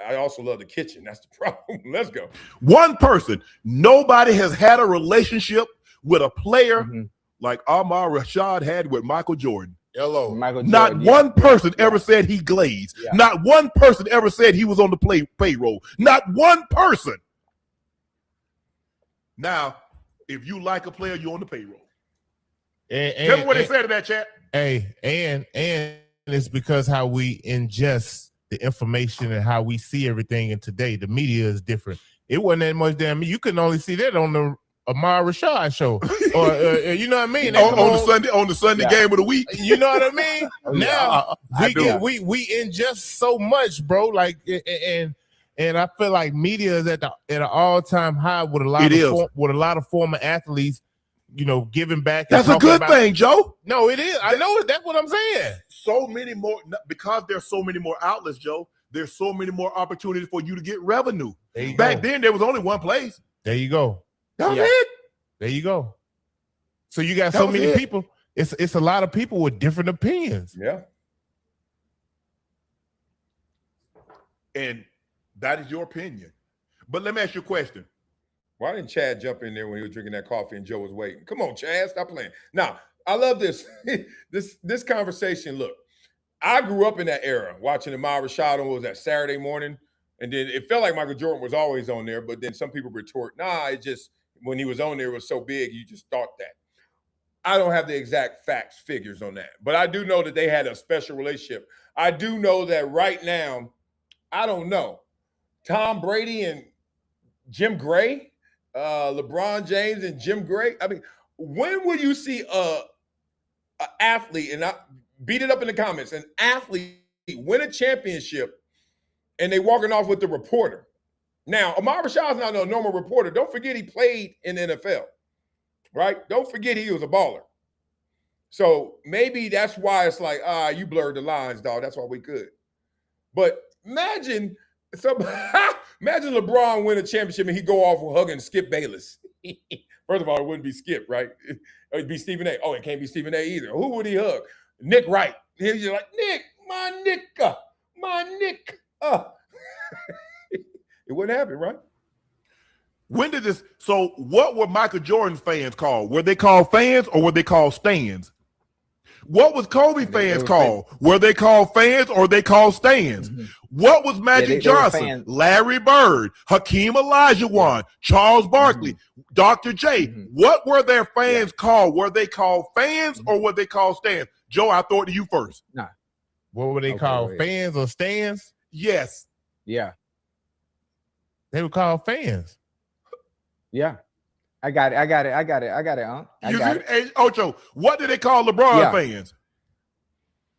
I also love the kitchen. That's the problem. Let's go. One person. Nobody has had a relationship with a player like Ahmad Rashad had with Michael Jordan. Hello. Not one person ever said he glazed. Yeah. Not one person ever said he was on the payroll. Not one person. Now, if you like a player, you're on the payroll. Tell me what they said in that chat. Hey, and it's because how we ingest the information and how we see everything. And today, the media is different. It wasn't that much damn. You couldn't only see that on the Amar Rashad show, or you know what I mean? On the Sunday game of the week. You know what I mean? Now we ingest so much, bro. Like and I feel like media is at an all-time high with a lot of former athletes, you know, giving back. That's a good thing, Joe. No, it is. I know it. That's what I'm saying. So many more, because there's so many more outlets, Joe. There's so many more opportunities for you to get revenue. Back then, there was only one place. There you go. That was it. There you go. So you got so many people. It's a lot of people with different opinions. Yeah. And that is your opinion. But let me ask you a question. Why didn't Chad jump in there when he was drinking that coffee and Joe was waiting? Come on, Chad, stop playing. Now, I love this. this conversation. Look, I grew up in that era watching Ahmad Rashad on, what was that, Saturday morning? And then it felt like Michael Jordan was always on there, but then some people retort, nah, it just, when he was on there, it was so big, you just thought that. I don't have the exact facts, figures on that, but I do know that they had a special relationship. I do know that right now, I don't know, Tom Brady and Jim Gray, LeBron James and Jim Gray. I mean, when will you see a athlete, and I beat it up in the comments, an athlete win a championship and they walking off with the reporter? Now, Ahmad Rashad's not a normal reporter. Don't forget he played in the NFL, right? Don't forget he was a baller. So maybe that's why it's like, you blurred the lines, dog. That's why we could. But imagine LeBron win a championship and he go off with hugging Skip Bayless. First of all, it wouldn't be Skip, right? It'd be Stephen A. Oh, it can't be Stephen A. either. Who would he hug? Nick Wright. He's just like, Nick, my Nick. It wouldn't happen, right? When did this? So what were Michael Jordan fans called? Were they called fans or were they called stands? What was Kobe fans called? Were they called fans or they called stands? What was Magic Johnson, Larry Bird, Hakeem Olajuwon, Charles Barkley, Dr. J? What were their fans called? Were they called fans or were they called stands? Joe, I throw it to you first. Nah. What were they called? Fans or stands? Yes. Yeah. They were called fans. Yeah. I got it. I got it. Hey, Ocho, what do they call LeBron fans?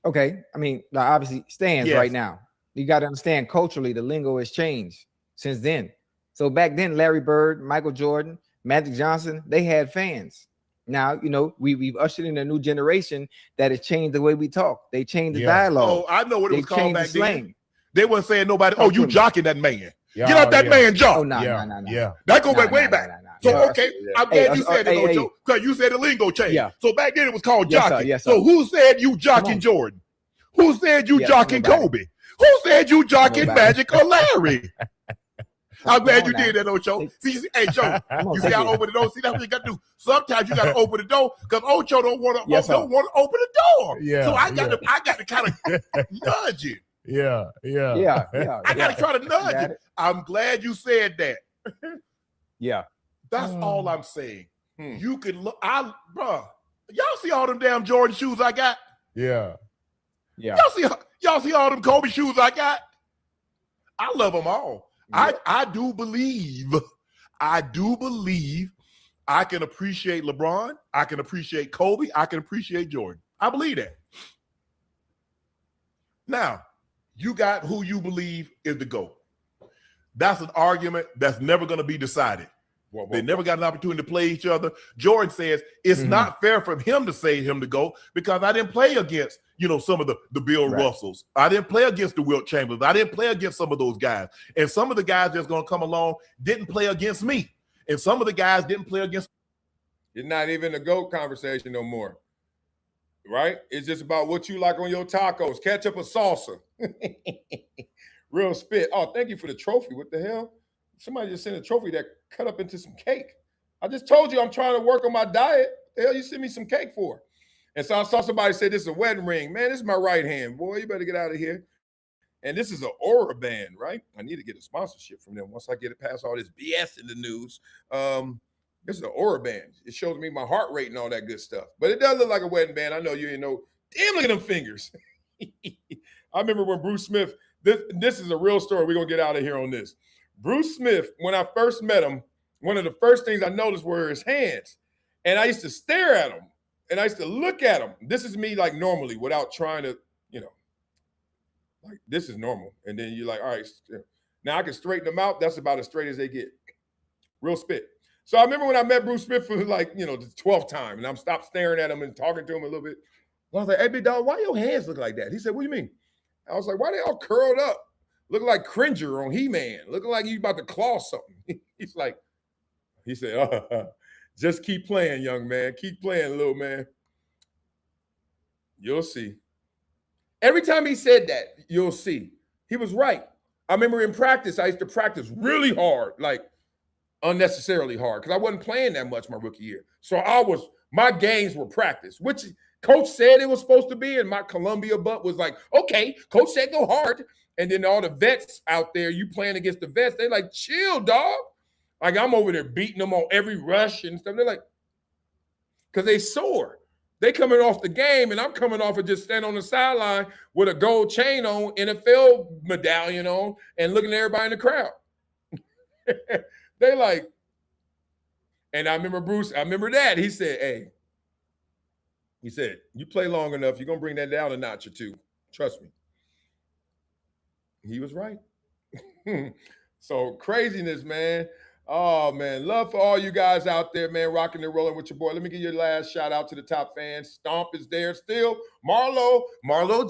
Okay. I mean, obviously stands right now. You got to understand culturally, the lingo has changed since then. So back then, Larry Bird, Michael Jordan, Magic Johnson, they had fans. Now, we've ushered in a new generation that has changed the way we talk. They changed the dialogue. Oh, I know what it was called back then. They weren't saying nobody, Talk you to me. jocking that man. Get out that man jock. Oh, no. That go back way back. So, okay, I'm glad you said that, Ocho, because you said the lingo changed. Yeah. So back then it was called Yes, sir. jocking. Yes, sir. So who said you jocking Jordan? Who said you jocking Kobe? Who said you jocking Magic or Larry? I'm glad you did that, Ocho. See, hey, Joe, you see how open the door? See, that's what you got to do. Sometimes you got to open the door because Ocho don't want to open the door. Yeah, so I got to kind of nudge you. Yeah. I got to try to nudge you. I'm glad you said that. Yeah. That's all I'm saying. You can look, bro. Y'all see all them damn Jordan shoes I got? Yeah. Y'all see all them Kobe shoes I got? I love them all. I do believe I can appreciate LeBron. I can appreciate Kobe. I can appreciate Jordan. I believe that. Now, you got who you believe is the GOAT. That's an argument that's never going to be decided. They never got an opportunity to play each other. Jordan says it's not fair for him to say him to go because I didn't play against, some of the Bill Russells. I didn't play against the Wilt Chamberlains. I didn't play against some of those guys. And some of the guys that's going to come along didn't play against me. And some of the guys didn't play against. It's not even a GOAT conversation no more, right? It's just about what you like on your tacos, ketchup or salsa. Real spit. Oh, thank you for the trophy. What the hell? Somebody just sent a trophy that cut up into some cake. I just told you I'm trying to work on my diet. The hell you sent me some cake for? And so I saw somebody say this is a wedding ring. Man, this is my right hand. Boy, you better get out of here. And this is an Aura band, right? I need to get a sponsorship from them once I get it past all this BS in the news. This is an Aura band. It shows me my heart rate and all that good stuff. But it does look like a wedding band. I know you ain't know. Damn, look at them fingers. I remember when Bruce Smith, this is a real story. We're going to get out of here on this. Bruce Smith, when I first met him, one of the first things I noticed were his hands. And I used to stare at him. And I used to look at him. This is me like normally without trying to, like this is normal. And then you're like, all right, now I can straighten them out. That's about as straight as they get. Real spit. So I remember when I met Bruce Smith for like, the 12th time. And I'm stopped staring at him and talking to him a little bit. I was like, hey, big dog, why your hands look like that? He said, what do you mean? I was like, why they all curled up? Looking like Cringer on He-Man. Looking like you about to claw something. He said, just keep playing, young man. Keep playing, little man. You'll see. Every time he said that, you'll see. He was right. I remember in practice, I used to practice really hard, like unnecessarily hard, because I wasn't playing that much my rookie year. So my games were practice, which coach said it was supposed to be, and my Columbia butt was like, okay, coach said go hard. And then all the vets out there, you playing against the vets, they like, chill, dog. Like I'm over there beating them on every rush and stuff. They're like, because they sore. They coming off the game, and I'm coming off of just standing on the sideline with a gold chain on, NFL medallion on, and looking at everybody in the crowd. They like, and I remember that. He said, you play long enough, you're going to bring that down a notch or two. Trust me. He was right. So craziness, man. Oh, man. Love for all you guys out there, man, rocking and rolling with your boy. Let me give you a last shout out to the top fans. Stomp is there still. Marlo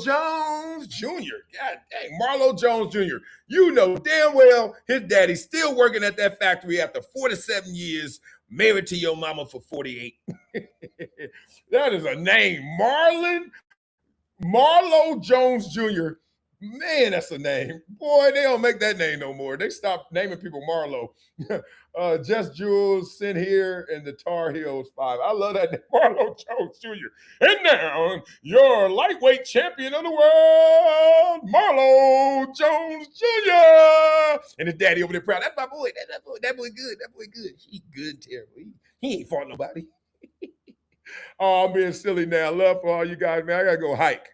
Jones Jr. God dang, Marlo Jones Jr. You know damn well his daddy's still working at that factory after 47 years, married to your mama for 48. That is a name. Marlo Jones Jr. Man, that's a name. Boy, they don't make that name no more. They stopped naming people Marlo. Just Jules, Sin here, and the Tar Heels 5. I love that name, Marlo Jones Jr. And now, your lightweight champion of the world, Marlo Jones Jr. And his daddy over there proud. That's my boy. That boy good. That boy good. He good and terrible. He ain't fought nobody. Oh, I'm being silly now. Love for all you guys, man. I got to go hike.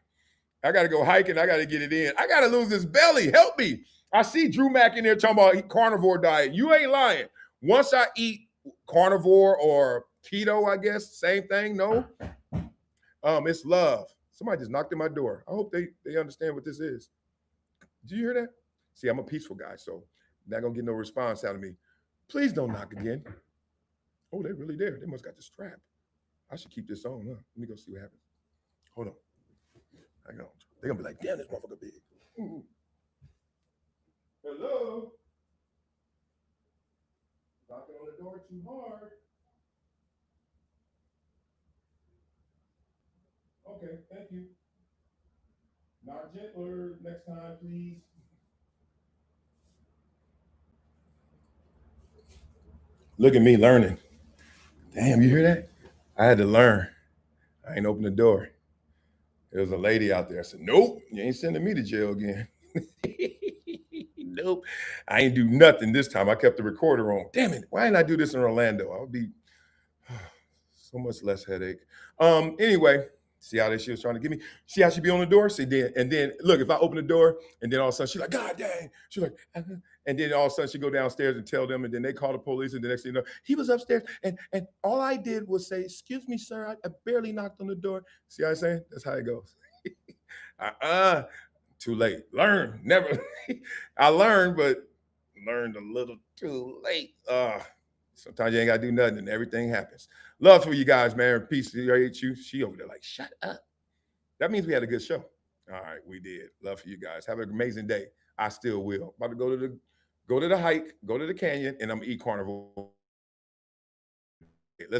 I got to go hiking. I got to get it in. I got to lose this belly. Help me. I see Drew Mack in there talking about carnivore diet. You ain't lying. Once I eat carnivore or keto, I guess, same thing. No, it's love. Somebody just knocked at my door. I hope they understand what this is. Do you hear that? See, I'm a peaceful guy, so not going to get no response out of me. Please don't knock again. Oh, they're really there. They must got the strap. I should keep this on, huh? Let me go see what happens. Hold on. Hang on. They're gonna be like, damn, this motherfucker big. Ooh. Hello? Knocking on the door too hard. Okay, thank you. Knock gentler next time, please. Look at me learning. Damn, you hear that? I had to learn. I ain't open the door. There was a lady out there. I said, nope, you ain't sending me to jail again. Nope. I ain't do nothing this time. I kept the recorder on. Damn it. Why didn't I do this in Orlando? I would be so much less headache. Anyway, see how she was trying to get me? See how she be on the door? See, and then look, if I open the door and then all of a sudden she's like, God dang. She's like, and then all of a sudden she go downstairs and tell them, and then they call the police, and the next thing you know, he was upstairs, and all I did was say, excuse me, sir, I barely knocked on the door. See how I'm saying? That's how it goes. Too late. Learn. Never. I learned, but learned a little too late. Sometimes you ain't got to do nothing and everything happens. Love for you guys, man. Peace to you. She over there like, shut up. That means we had a good show. All right, we did. Love for you guys. Have an amazing day. I still will. About to go to the hike, go to the canyon, and I'm gonna eat carnival. Let's go.